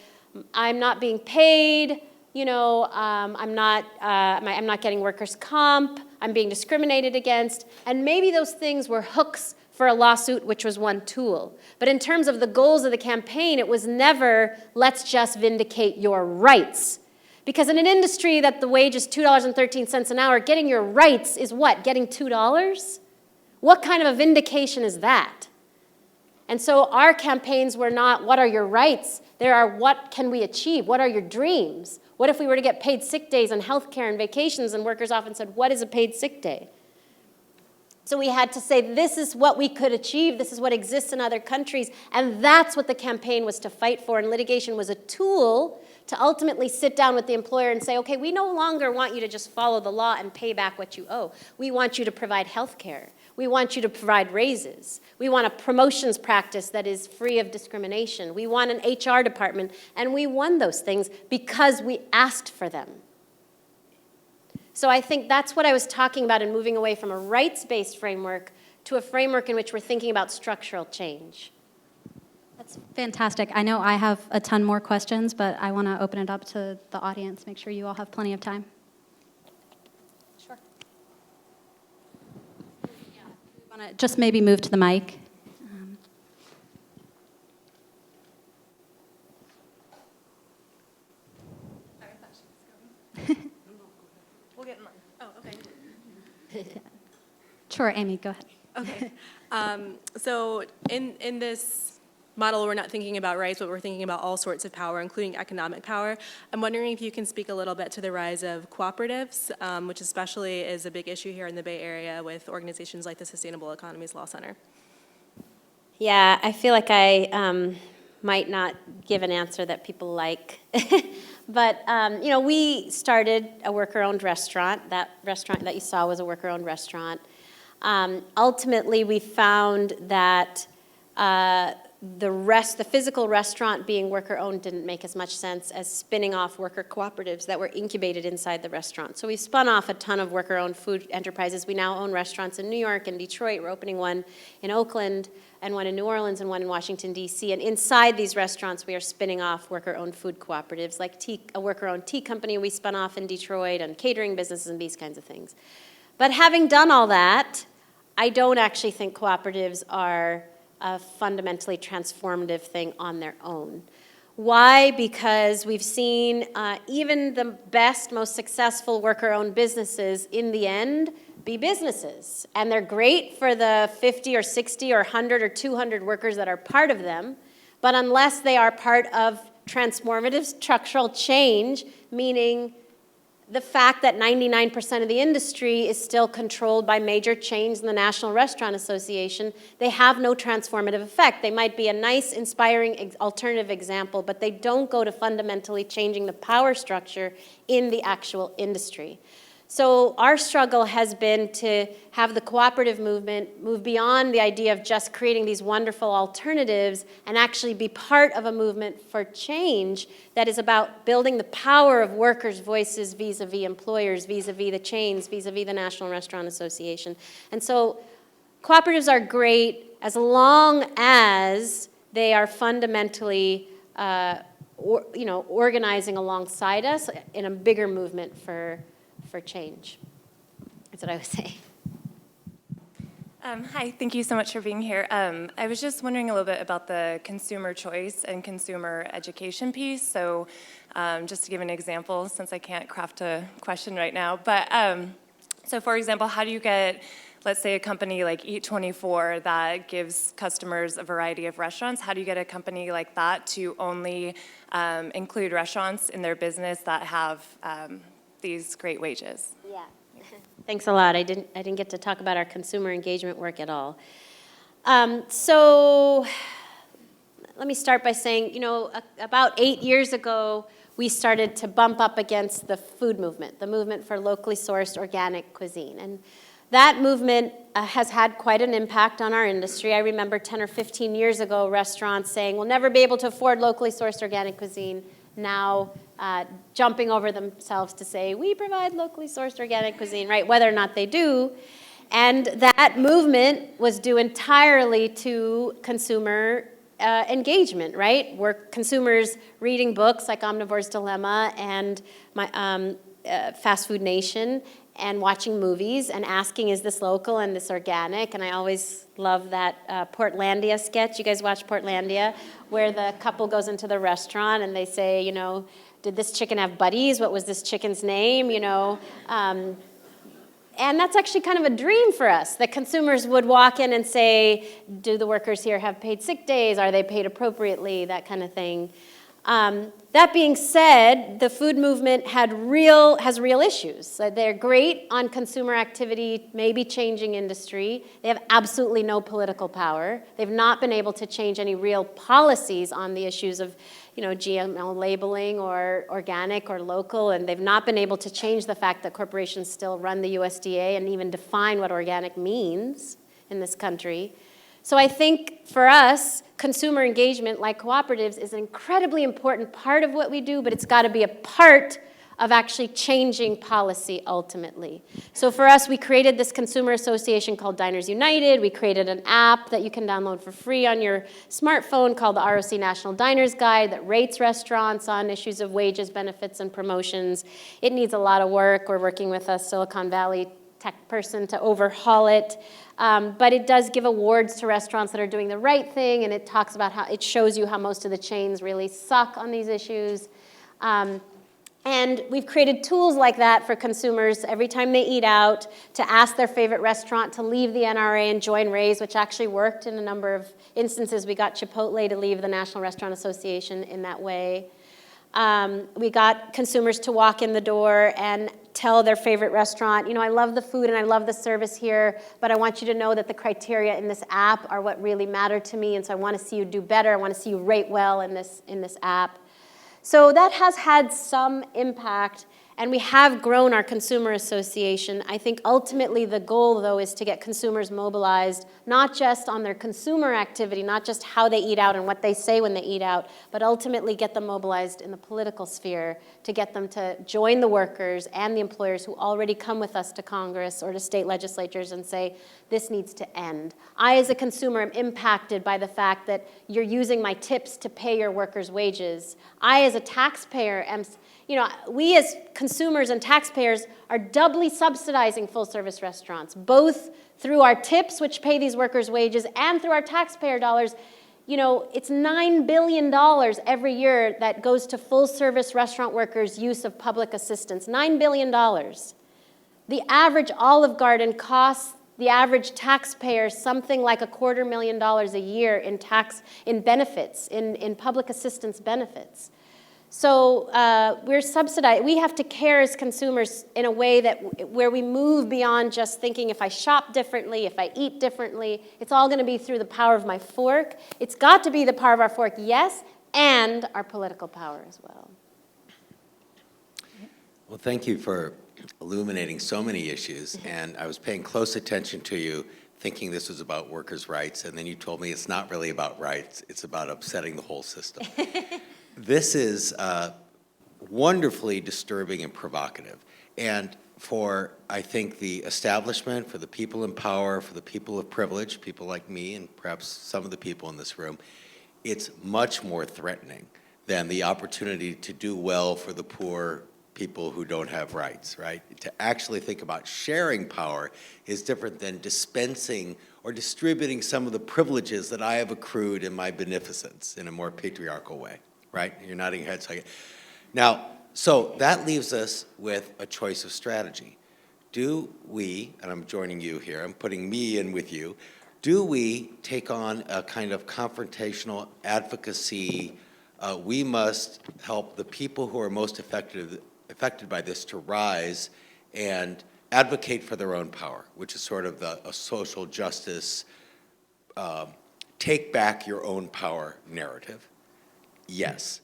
I'm not being paid, I'm not getting workers' comp, I'm being discriminated against, and maybe those things were hooks for a lawsuit, which was one tool. But in terms of the goals of the campaign, it was never, let's just vindicate your rights. Because in an industry that the wage is $2.13 an hour, getting your rights is what? Getting $2? What kind of a vindication is that? And so our campaigns were not, what are your rights? There are, what can we achieve? What are your dreams? What if we were to get paid sick days and health care and vacations? And workers often said, what is a paid sick day? So we had to say, this is what we could achieve. This is what exists in other countries. And that's what the campaign was to fight for. And litigation was a tool to ultimately sit down with the employer and say, okay, we no longer want you to just follow the law and pay back what you owe. We want you to provide health care. We want you to provide raises. We want a promotions practice that is free of discrimination. We want an HR department. And we won those things because we asked for them. So I think that's what I was talking about in moving away from a rights-based framework to a framework in which we're thinking about structural change. That's fantastic. I know I have a ton more questions, but I want to open it up to the audience, make sure you all have plenty of time. Sure. Yeah, we want to just maybe move to the mic. We'll get in line. Oh, okay. Sure, Amy, go ahead. Okay. So in this model, we're not thinking about rights, but we're thinking about all sorts of power, including economic power. I'm wondering if you can speak a little bit to the rise of cooperatives, which especially is a big issue here in the Bay Area with organizations like the Sustainable Economies Law Center. Yeah, I feel like I might not give an answer that people like. But, you know, we started a worker-owned restaurant. That restaurant that you saw was a worker-owned restaurant. Ultimately, we found that the physical restaurant being worker-owned didn't make as much sense as spinning off worker cooperatives that were incubated inside the restaurant. So we spun off a ton of worker-owned food enterprises. We now own restaurants in New York and Detroit. We're opening one in Oakland and one in New Orleans and one in Washington, D.C. And inside these restaurants, we are spinning off worker-owned food cooperatives, like a worker-owned tea company we spun off in Detroit, and catering businesses and these kinds of things. But having done all that, I don't actually think cooperatives are a fundamentally transformative thing on their own. Why? Because we've seen even the best, most successful worker-owned businesses in the end be businesses. And they're great for the 50 or 60 or 100 or 200 workers that are part of them, but unless they are part of transformative structural change, meaning the fact that 99% of the industry is still controlled by major chains in the National Restaurant Association, they have no transformative effect. They might be a nice, inspiring alternative example, but they don't go to fundamentally changing the power structure in the actual industry. So our struggle has been to have the cooperative movement move beyond the idea of just creating these wonderful alternatives and actually be part of a movement for change that is about building the power of workers' voices vis-a-vis employers, vis-a-vis the chains, vis-a-vis the National Restaurant Association. And so cooperatives are great as long as they are fundamentally organizing alongside us in a bigger movement for change. That's what I would say. Hi, thank you so much for being here. I was just wondering a little bit about the consumer choice and consumer education piece. So just to give an example, since I can't craft a question right now, but so for example, how do you get, let's say, a company like Eat24 that gives customers a variety of restaurants, how do you get a company like that to only include restaurants in their business that have these great wages? Yeah. Thanks a lot. I didn't get to talk about our consumer engagement work at all. So let me start by saying, about 8 years ago, we started to bump up against the food movement, the movement for locally sourced organic cuisine. And that movement has had quite an impact on our industry. I remember 10 or 15 years ago, restaurants saying, we'll never be able to afford locally sourced organic cuisine. Now jumping over themselves to say, we provide locally sourced organic cuisine, right, whether or not they do. And that movement was due entirely to consumer engagement, right? Were consumers reading books like Omnivore's Dilemma and Fast Food Nation and watching movies and asking, is this local and this organic? And I always love that Portlandia sketch. You guys watch Portlandia? Where the couple goes into the restaurant and they say, did this chicken have buddies? What was this chicken's name? And that's actually kind of a dream for us, that consumers would walk in and say, do the workers here have paid sick days? Are they paid appropriately? That kind of thing. That being said, the food movement has real issues. They're great on consumer activity, maybe changing industry. They have absolutely no political power. They've not been able to change any real policies on the issues of GMO labeling or organic or local, and they've not been able to change the fact that corporations still run the USDA and even define what organic means in this country. So I think for us, consumer engagement, like cooperatives, is an incredibly important part of what we do, but it's got to be a part of actually changing policy ultimately. So for us, we created this consumer association called Diners United. We created an app that you can download for free on your smartphone called the ROC National Diners Guide that rates restaurants on issues of wages, benefits, and promotions. It needs a lot of work. We're working with a Silicon Valley tech person to overhaul it. But it does give awards to restaurants that are doing the right thing, and it talks about how it shows you how most of the chains really suck on these issues. And we've created tools like that for consumers every time they eat out to ask their favorite restaurant to leave the NRA and join Raise, which actually worked in a number of instances. We got Chipotle to leave the National Restaurant Association in that way. We got consumers to walk in the door and tell their favorite restaurant, you know, I love the food and I love the service here, but I want you to know that the criteria in this app are what really matter to me, and so I want to see you do better. I want to see you rate well in this app. So that has had some impact, and we have grown our consumer association. I think ultimately the goal, though, is to get consumers mobilized, not just on their consumer activity, not just how they eat out and what they say when they eat out, but ultimately get them mobilized in the political sphere to get them to join the workers and the employers who already come with us to Congress or to state legislatures and say, this needs to end. I, as a consumer, am impacted by the fact that you're using my tips to pay your workers' wages. I, as a taxpayer, am, you know, we as consumers and taxpayers are doubly subsidizing full-service restaurants, both through our tips, which pay these workers' wages, and through our taxpayer dollars. You know, it's $9 billion every year that goes to full-service restaurant workers' use of public assistance. $9 billion. The average Olive Garden costs the average taxpayer something like $250,000 a year in benefits, in public assistance benefits. So we're subsidized. We have to care as consumers in a way where we move beyond just thinking if I shop differently, if I eat differently, it's all going to be through the power of my fork. It's got to be the power of our fork, yes, and our political power as well. Well, thank you for illuminating so many issues, and I was paying close attention to you, thinking this was about workers' rights, and then you told me it's not really about rights, it's about upsetting the whole system. This is wonderfully disturbing and provocative, and for, I think, the establishment, for the people in power, for the people of privilege, people like me and perhaps some of the people in this room, it's much more threatening than the opportunity to do well for the poor people who don't have rights, right? To actually think about sharing power is different than dispensing or distributing some of the privileges that I have accrued in my beneficence in a more patriarchal way, right? You're nodding your head, so I get. Now, so that leaves us with a choice of strategy. Do we, and I'm joining you here, I'm putting me in with you, do we take on a kind of confrontational advocacy? We must help the people who are most affected by this to rise and advocate for their own power, which is sort of a social justice, take back your own power narrative. Yes.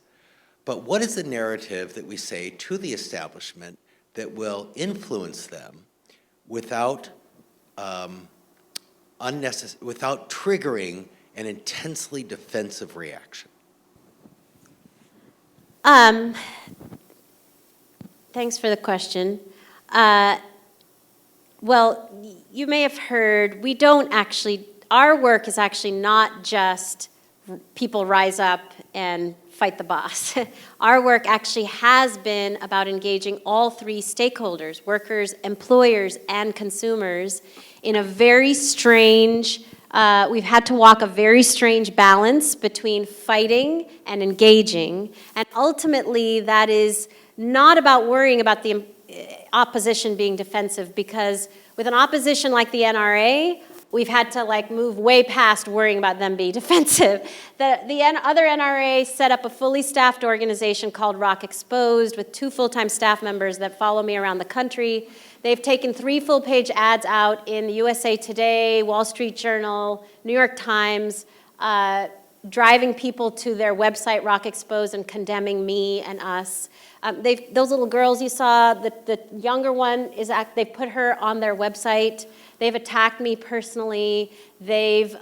But what is the narrative that we say to the establishment that will influence them without without triggering an intensely defensive reaction? Thanks for the question. Well, you may have heard, we don't actually, our work is actually not just people rise up and fight the boss. Our work actually has been about engaging all three stakeholders, workers, employers, and consumers, in a very strange, we've had to walk a very strange balance between fighting and engaging, and ultimately that is not about worrying about the opposition being defensive, because with an opposition like the NRA, we've had to move way past worrying about them being defensive. The other NRA set up a fully staffed organization called ROC Exposed with 2 full-time staff members that follow me around the country. They've taken 3 full-page ads out in the USA Today, Wall Street Journal, New York Times, driving people to their website, ROC Exposed, and condemning me and us. Those little girls you saw, the younger one, they've put her on their website. They've attacked me personally. They've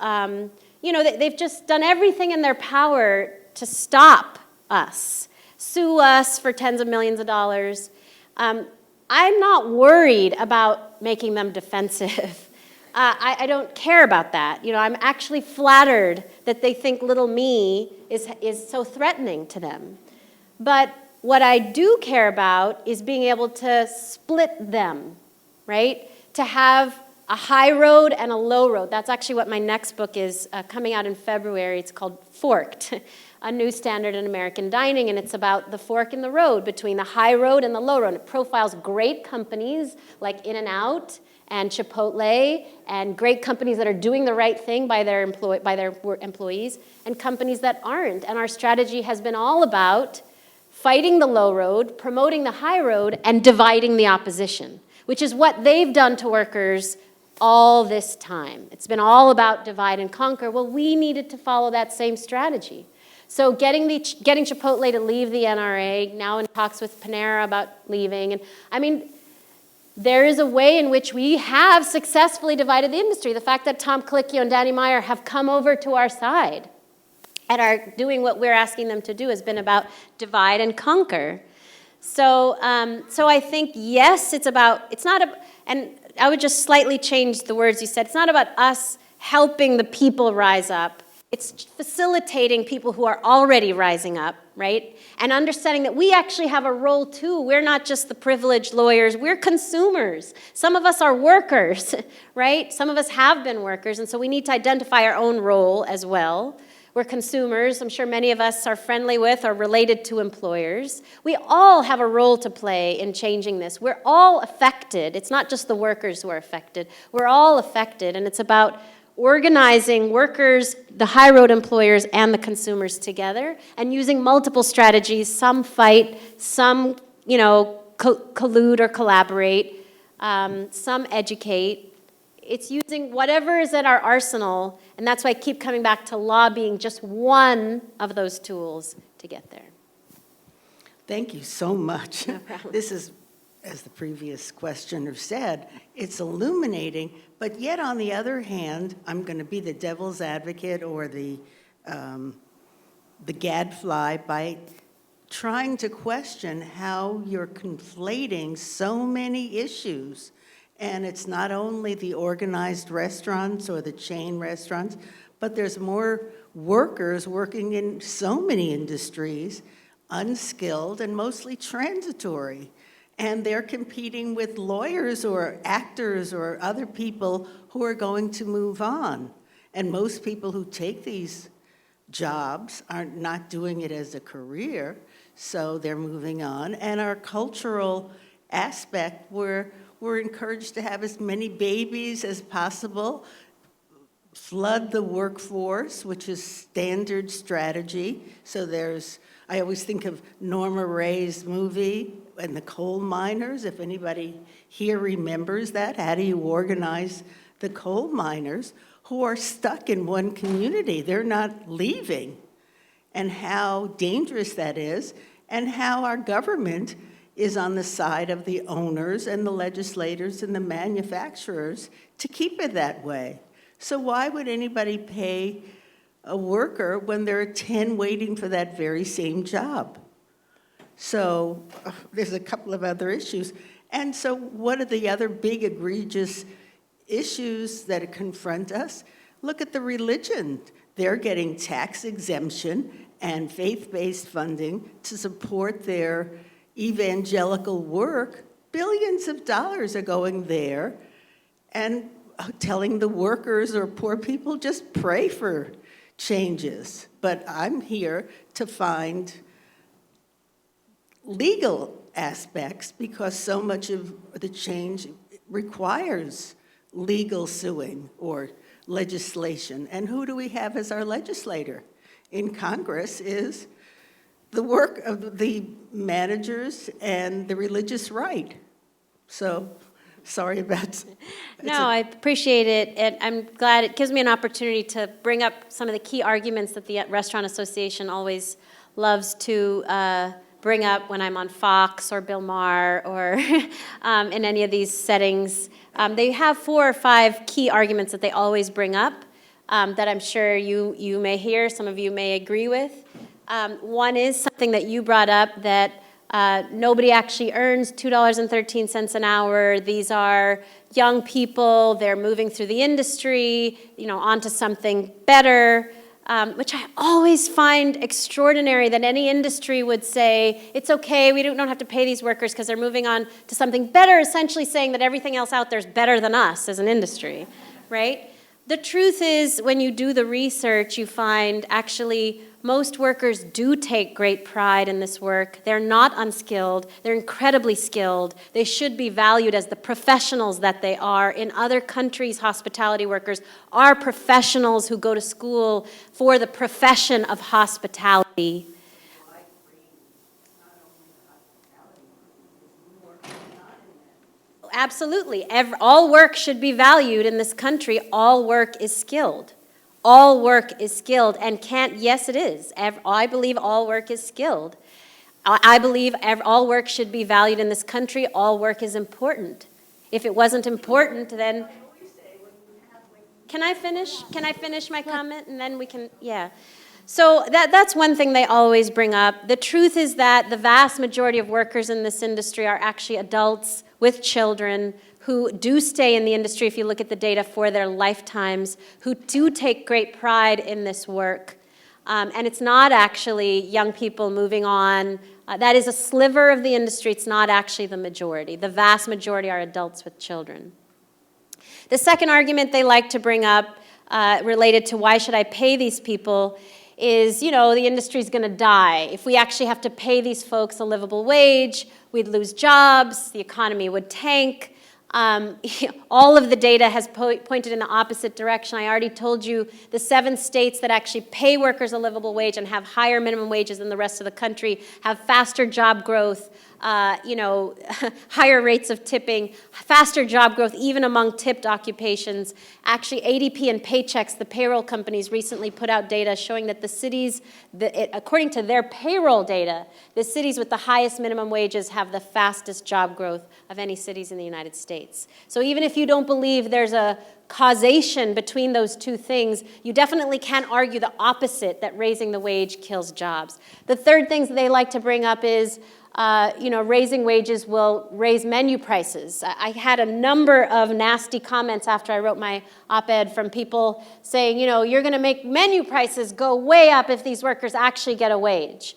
just done everything in their power to stop us, sue us for tens of millions of dollars. I'm not worried about making them defensive. I don't care about that. You know, I'm actually flattered that they think little me is so threatening to them. But what I do care about is being able to split them, right? To have a high road and a low road. That's actually what my next book is coming out in February. It's called Forked, a new standard in American dining, and it's about the fork in the road between the high road and the low road. It profiles great companies like In-N-Out and Chipotle, and great companies that are doing the right thing by their employees, and companies that aren't. And our strategy has been all about fighting the low road, promoting the high road, and dividing the opposition, which is what they've done to workers all this time. It's been all about divide and conquer. Well, we needed to follow that same strategy. So getting Chipotle to leave the NRA, now in talks with Panera about leaving, and I mean, there is a way in which we have successfully divided the industry. The fact that Tom Colicchio and Danny Meyer have come over to our side and are doing what we're asking them to do has been about divide and conquer. So I think, yes, and I would just slightly change the words you said. It's not about us helping the people rise up. It's facilitating people who are already rising up, right? And understanding that we actually have a role too. We're not just the privileged lawyers, we're consumers. Some of us are workers, right? Some of us have been workers, and so we need to identify our own role as well. We're consumers. I'm sure many of us are friendly with or related to employers. We all have a role to play in changing this. We're all affected. It's not just the workers who are affected. We're all affected, and it's about organizing workers, the high road employers, and the consumers together, and using multiple strategies. Some fight, some, collude or collaborate, some educate. It's using whatever is at our arsenal, and that's why I keep coming back to law being just one of those tools to get there. Thank you so much. No problem. This is, as the previous questioner said, it's illuminating, but yet on the other hand, I'm going to be the devil's advocate or the gadfly by trying to question how you're conflating so many issues. And it's not only the organized restaurants or the chain restaurants, but there's more workers working in so many industries, unskilled and mostly transitory. And they're competing with lawyers or actors or other people who are going to move on. And most people who take these jobs are not doing it as a career, so they're moving on. And our cultural aspect, we're encouraged to have as many babies as possible, flood the workforce, which is standard strategy. So I always think of Norma Rae's movie and the coal miners, if anybody here remembers that. How do you organize the coal miners who are stuck in one community? They're not leaving. And how dangerous that is, and how our government is on the side of the owners and the legislators and the manufacturers to keep it that way. So why would anybody pay a worker when there are 10 waiting for that very same job? So there's a couple of other issues. And so what are the other big egregious issues that confront us? Look at the religion. They're getting tax exemption and faith-based funding to support their evangelical work. Billions of dollars are going there and telling the workers or poor people, just pray for changes. But I'm here to find legal aspects because so much of the change requires legal suing or legislation. And who do we have as our legislator in Congress is the work of the managers and the religious right. So, sorry about... No, I appreciate it, and I'm glad it gives me an opportunity to bring up some of the key arguments that the Restaurant Association always loves to bring up when I'm on Fox or Bill Maher or in any of these settings. They have 4 or 5 key arguments that they always bring up that I'm sure you may hear, some of you may agree with. One is something that you brought up, that Nobody actually earns $2.13 an hour. These are young people. They're moving through the industry, onto something better, which I always find extraordinary that any industry would say, it's okay, we don't have to pay these workers because they're moving on to something better, essentially saying that everything else out there is better than us as an industry, right? The truth is, when you do the research, you find actually most workers do take great pride in this work. They're not unskilled. They're incredibly skilled. They should be valued as the professionals that they are. In other countries, hospitality workers are professionals who go to school for the profession of hospitality. Absolutely. All work should be valued in this country. All work is skilled. All work is skilled and yes, it is. I believe all work is skilled. I believe all work should be valued in this country. All work is important. If it wasn't important, then... Can I finish? Can I finish my comment? And then we can, yeah. So that's one thing they always bring up. The truth is that the vast majority of workers in this industry are actually adults with children who do stay in the industry, if you look at the data, for their lifetimes, who do take great pride in this work. And it's not actually young people moving on. That is a sliver of the industry. It's not actually the majority. The vast majority are adults with children. The second argument they like to bring up related to why should I pay these people is, the industry's going to die. If we actually have to pay these folks a livable wage, we'd lose jobs, the economy would tank. All of the data has pointed in the opposite direction. I already told you the 7 states that actually pay workers a livable wage and have higher minimum wages than the rest of the country have faster job growth, higher rates of tipping, faster job growth even among tipped occupations. Actually, ADP and Paychex, the payroll companies, recently put out data showing that the cities, according to their payroll data, the cities with the highest minimum wages have the fastest job growth of any cities in the United States. So even if you don't believe there's a causation between those two things, you definitely can't argue the opposite, that raising the wage kills jobs. The third thing they like to bring up is raising wages will raise menu prices. I had a number of nasty comments after I wrote my op-ed from people saying, you're going to make menu prices go way up if these workers actually get a wage.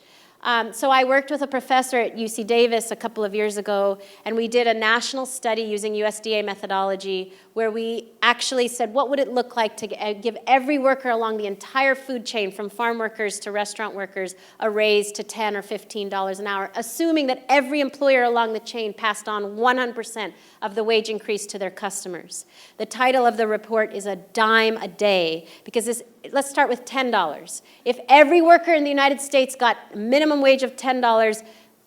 So I worked with a professor at UC Davis a couple of years ago, and we did a national study using USDA methodology where we actually said, what would it look like to give every worker along the entire food chain, from farm workers to restaurant workers, a raise to $10 or $15 an hour, assuming that every employer along the chain passed on 100% of the wage increase to their customers. The title of the report is A Dime a Day, because let's start with $10. If every worker in the United States got a minimum wage of $10,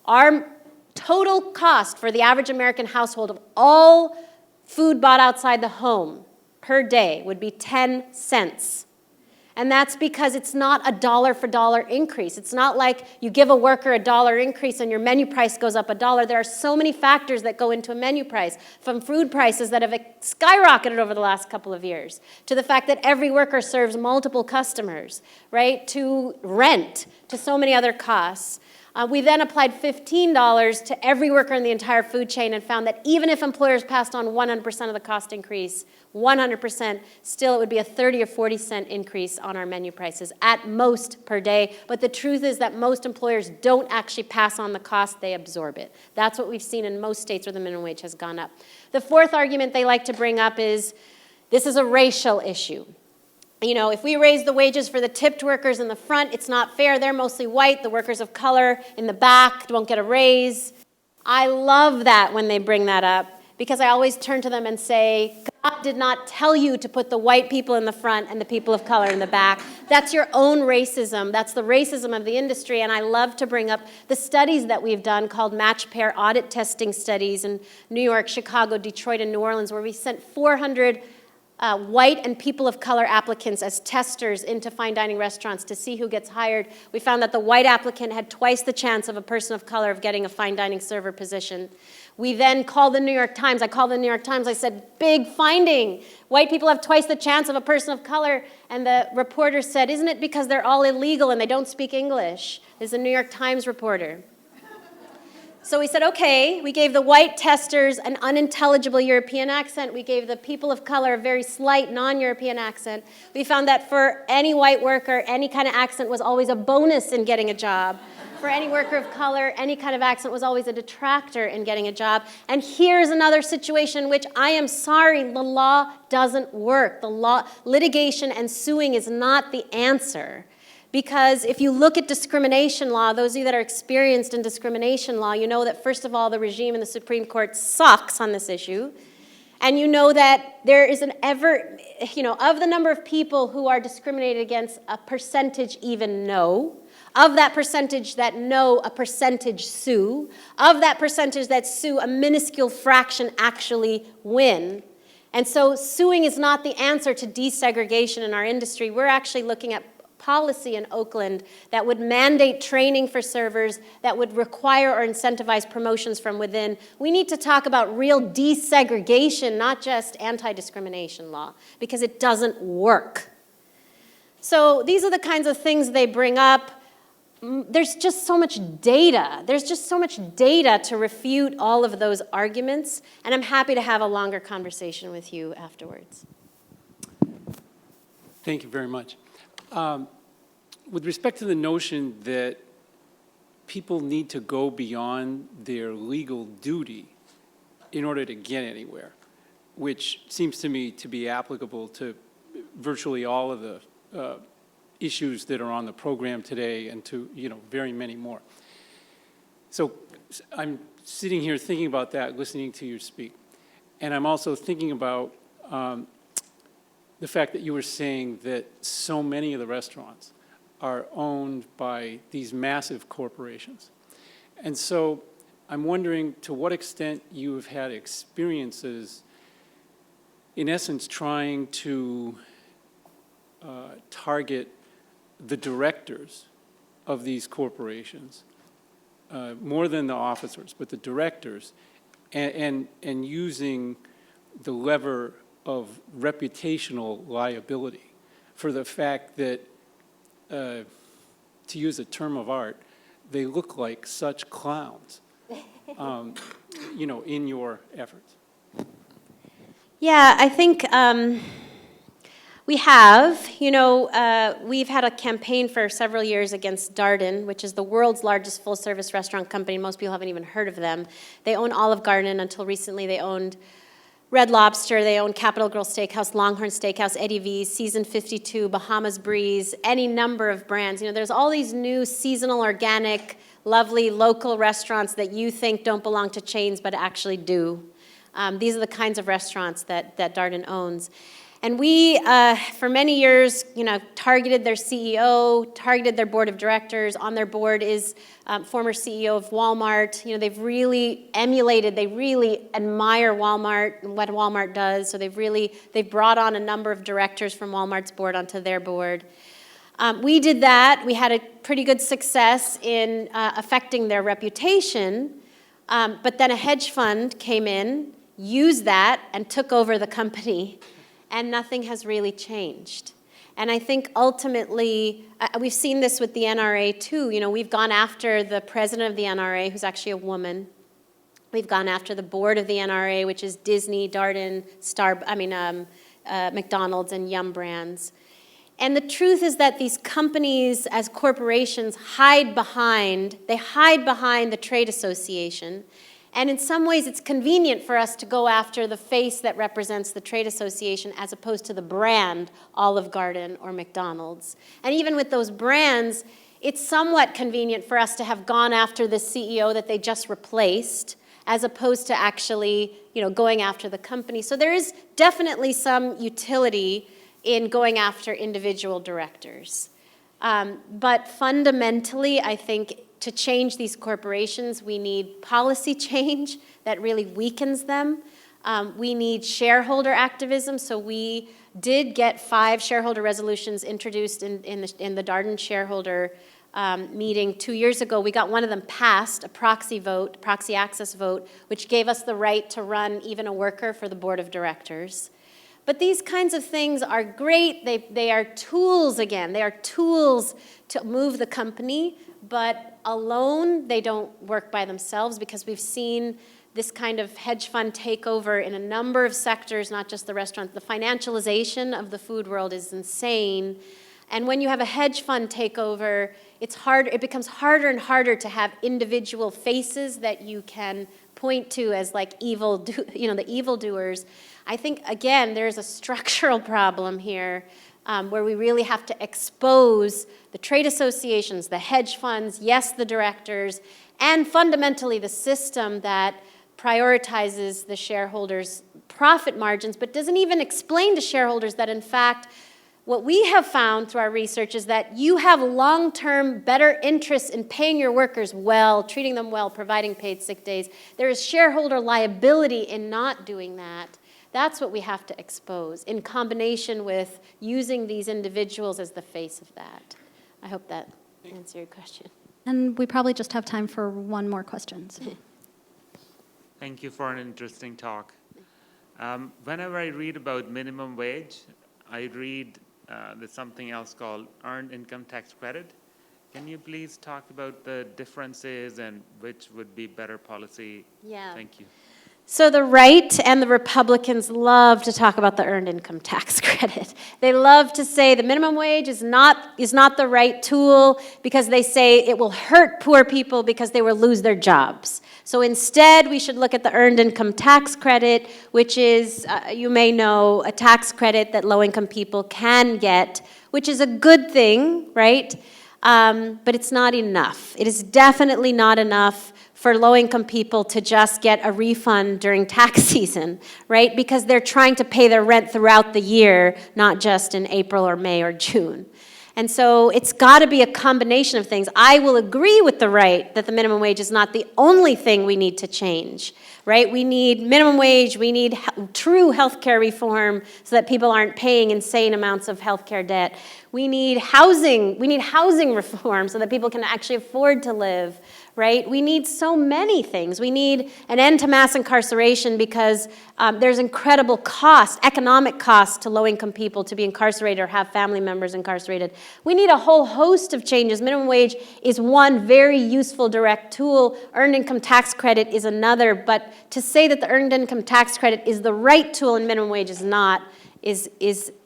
our total cost for the average American household of all food bought outside the home per day would be 10 cents. And that's because it's not a dollar for dollar increase. It's not like you give a worker a dollar increase and your menu price goes up $1. There are so many factors that go into a menu price, from food prices that have skyrocketed over the last couple of years, to the fact that every worker serves multiple customers, right, to rent, to so many other costs. We then applied $15 to every worker in the entire food chain and found that even if employers passed on 100% of the cost increase, 100%, still it would be a 30 or 40 cent increase on our menu prices at most per day. But the truth is that most employers don't actually pass on the cost, they absorb it. That's what we've seen in most states where the minimum wage has gone up. The fourth argument they like to bring up is this is a racial issue. If we raise the wages for the tipped workers in the front, it's not fair. They're mostly white. The workers of color in the back won't get a raise. I love that when they bring that up, because I always turn to them and say, God did not tell you to put the white people in the front and the people of color in the back. That's your own racism. That's the racism of the industry. And I love to bring up the studies that we've done called match pair audit testing studies in New York, Chicago, Detroit, and New Orleans, where we sent 400 white and people of color applicants as testers into fine dining restaurants to see who gets hired. We found that the white applicant had twice the chance of a person of color of getting a fine dining server position. We then called the New York Times. I called the New York Times. I said, big finding. White people have twice the chance of a person of color. And the reporter said, isn't it because they're all illegal and they don't speak English? This is a New York Times reporter. So we said, okay, we gave the white testers an unintelligible European accent. We gave the people of color a very slight non-European accent. We found that for any white worker, any kind of accent was always a bonus in getting a job. For any worker of color, any kind of accent was always a detractor in getting a job. And here's another situation in which I am sorry, the law doesn't work. The law, litigation and suing is not the answer. Because if you look at discrimination law, those of you that are experienced in discrimination law, you know that first of all, the regime in the Supreme Court sucks on this issue. And you know that there is an of the number of people who are discriminated against, a percentage even know. Of that percentage that know, a percentage sue. Of that percentage that sue, a minuscule fraction actually win. And so suing is not the answer to desegregation in our industry. We're actually looking at policy in Oakland that would mandate training for servers, that would require or incentivize promotions from within. We need to talk about real desegregation, not just anti-discrimination law, because it doesn't work. So these are the kinds of things they bring up. There's just so much data. There's just so much data to refute all of those arguments, and I'm happy to have a longer conversation with you afterwards. Thank you very much. With respect to the notion that people need to go beyond their legal duty in order to get anywhere, which seems to me to be applicable to virtually all of the issues that are on the program today and to, very many more. So I'm sitting here thinking about that, listening to you speak. And I'm also thinking about the fact that you were saying that so many of the restaurants are owned by these massive corporations. And so I'm wondering to what extent you have had experiences, in essence, trying to target the directors of these corporations, more than the officers, but the directors, and using the lever of reputational liability for the fact that, to use a term of art, they look like such clowns, in your efforts. Yeah, I think we have. We've had a campaign for several years against Darden, which is the world's largest full-service restaurant company. Most people haven't even heard of them. They own Olive Garden. Until recently, they owned Red Lobster, they own Capitol Grill Steakhouse, Longhorn Steakhouse, Eddie V's, Season 52, Bahamas Breeze, any number of brands. There's all these new seasonal, organic, lovely local restaurants that you think don't belong to chains but actually do. These are the kinds of restaurants that Darden owns. And we, for many years, targeted their CEO, targeted their board of directors. On their board is former CEO of Walmart. They've really emulated, they really admire Walmart and what Walmart does. So they've brought on a number of directors from Walmart's board onto their board. We did that. We had a pretty good success in affecting their reputation. But then a hedge fund came in, used that, and took over the company. And nothing has really changed. And I think ultimately, we've seen this with the NRA too. We've gone after the president of the NRA, who's actually a woman. We've gone after the board of the NRA, which is Disney, Darden, McDonald's, and Yum Brands. And the truth is that these companies, as corporations, hide behind the trade association. And in some ways, it's convenient for us to go after the face that represents the trade association as opposed to the brand, Olive Garden or McDonald's. And even with those brands, it's somewhat convenient for us to have gone after the CEO that they just replaced as opposed to actually, going after the company. So there is definitely some utility in going after individual directors. But fundamentally, I think to change these corporations, we need policy change that really weakens them. We need shareholder activism. So we did get 5 shareholder resolutions introduced in the Darden shareholder meeting 2 years ago. We got one of them passed, a proxy access vote, which gave us the right to run even a worker for the board of directors. But these kinds of things are great. They are tools again. They are tools to move the company, but alone they don't work by themselves, because we've seen this kind of hedge fund takeover in a number of sectors, not just the restaurant. The financialization of the food world is insane. And when you have a hedge fund takeover, it becomes harder and harder to have individual faces that you can point to as like the evildoers. I think, again, there's a structural problem here where we really have to expose the trade associations, the hedge funds, yes, the directors, and fundamentally the system that prioritizes the shareholders' profit margins, but doesn't even explain to shareholders that, in fact, what we have found through our research is that you have long-term better interests in paying your workers well, treating them well, providing paid sick days. There is shareholder liability in not doing that. That's what we have to expose, in combination with using these individuals as the face of that. I hope that answers your question. And we probably just have time for one more question. Thank you for an interesting talk. Whenever I read about minimum wage, I read there's something else called earned income tax credit. Can you please talk about the differences and which would be better policy? Yeah. Thank you. So the right and the Republicans love to talk about the earned income tax credit. They love to say the minimum wage is not the right tool because they say it will hurt poor people because they will lose their jobs. So instead, we should look at the earned income tax credit, which is, you may know, a tax credit that low-income people can get, which is a good thing, right? But it's not enough. It is definitely not enough for low-income people to just get a refund during tax season, right? Because they're trying to pay their rent throughout the year, not just in April or May or June. And so it's got to be a combination of things. I will agree with the right that the minimum wage is not the only thing we need to change, right? We need minimum wage, we need true healthcare reform so that people aren't paying insane amounts of healthcare debt. We need housing reform so that people can actually afford to live, right? We need so many things. We need an end to mass incarceration because there's incredible cost, economic cost to low-income people to be incarcerated or have family members incarcerated. We need a whole host of changes. Minimum wage is one very useful direct tool. Earned income tax credit is another. But to say that the earned income tax credit is the right tool and minimum wage is not is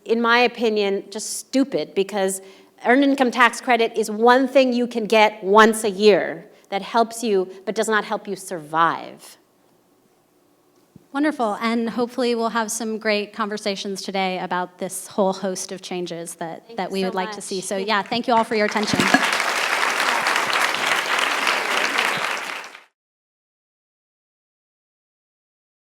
in my opinion, just stupid, because earned income tax credit is one thing you can get once a year that helps you but does not help you survive. Wonderful, and hopefully we'll have some great conversations today about this whole host of changes that we would like to see. So yeah, thank you all for your attention.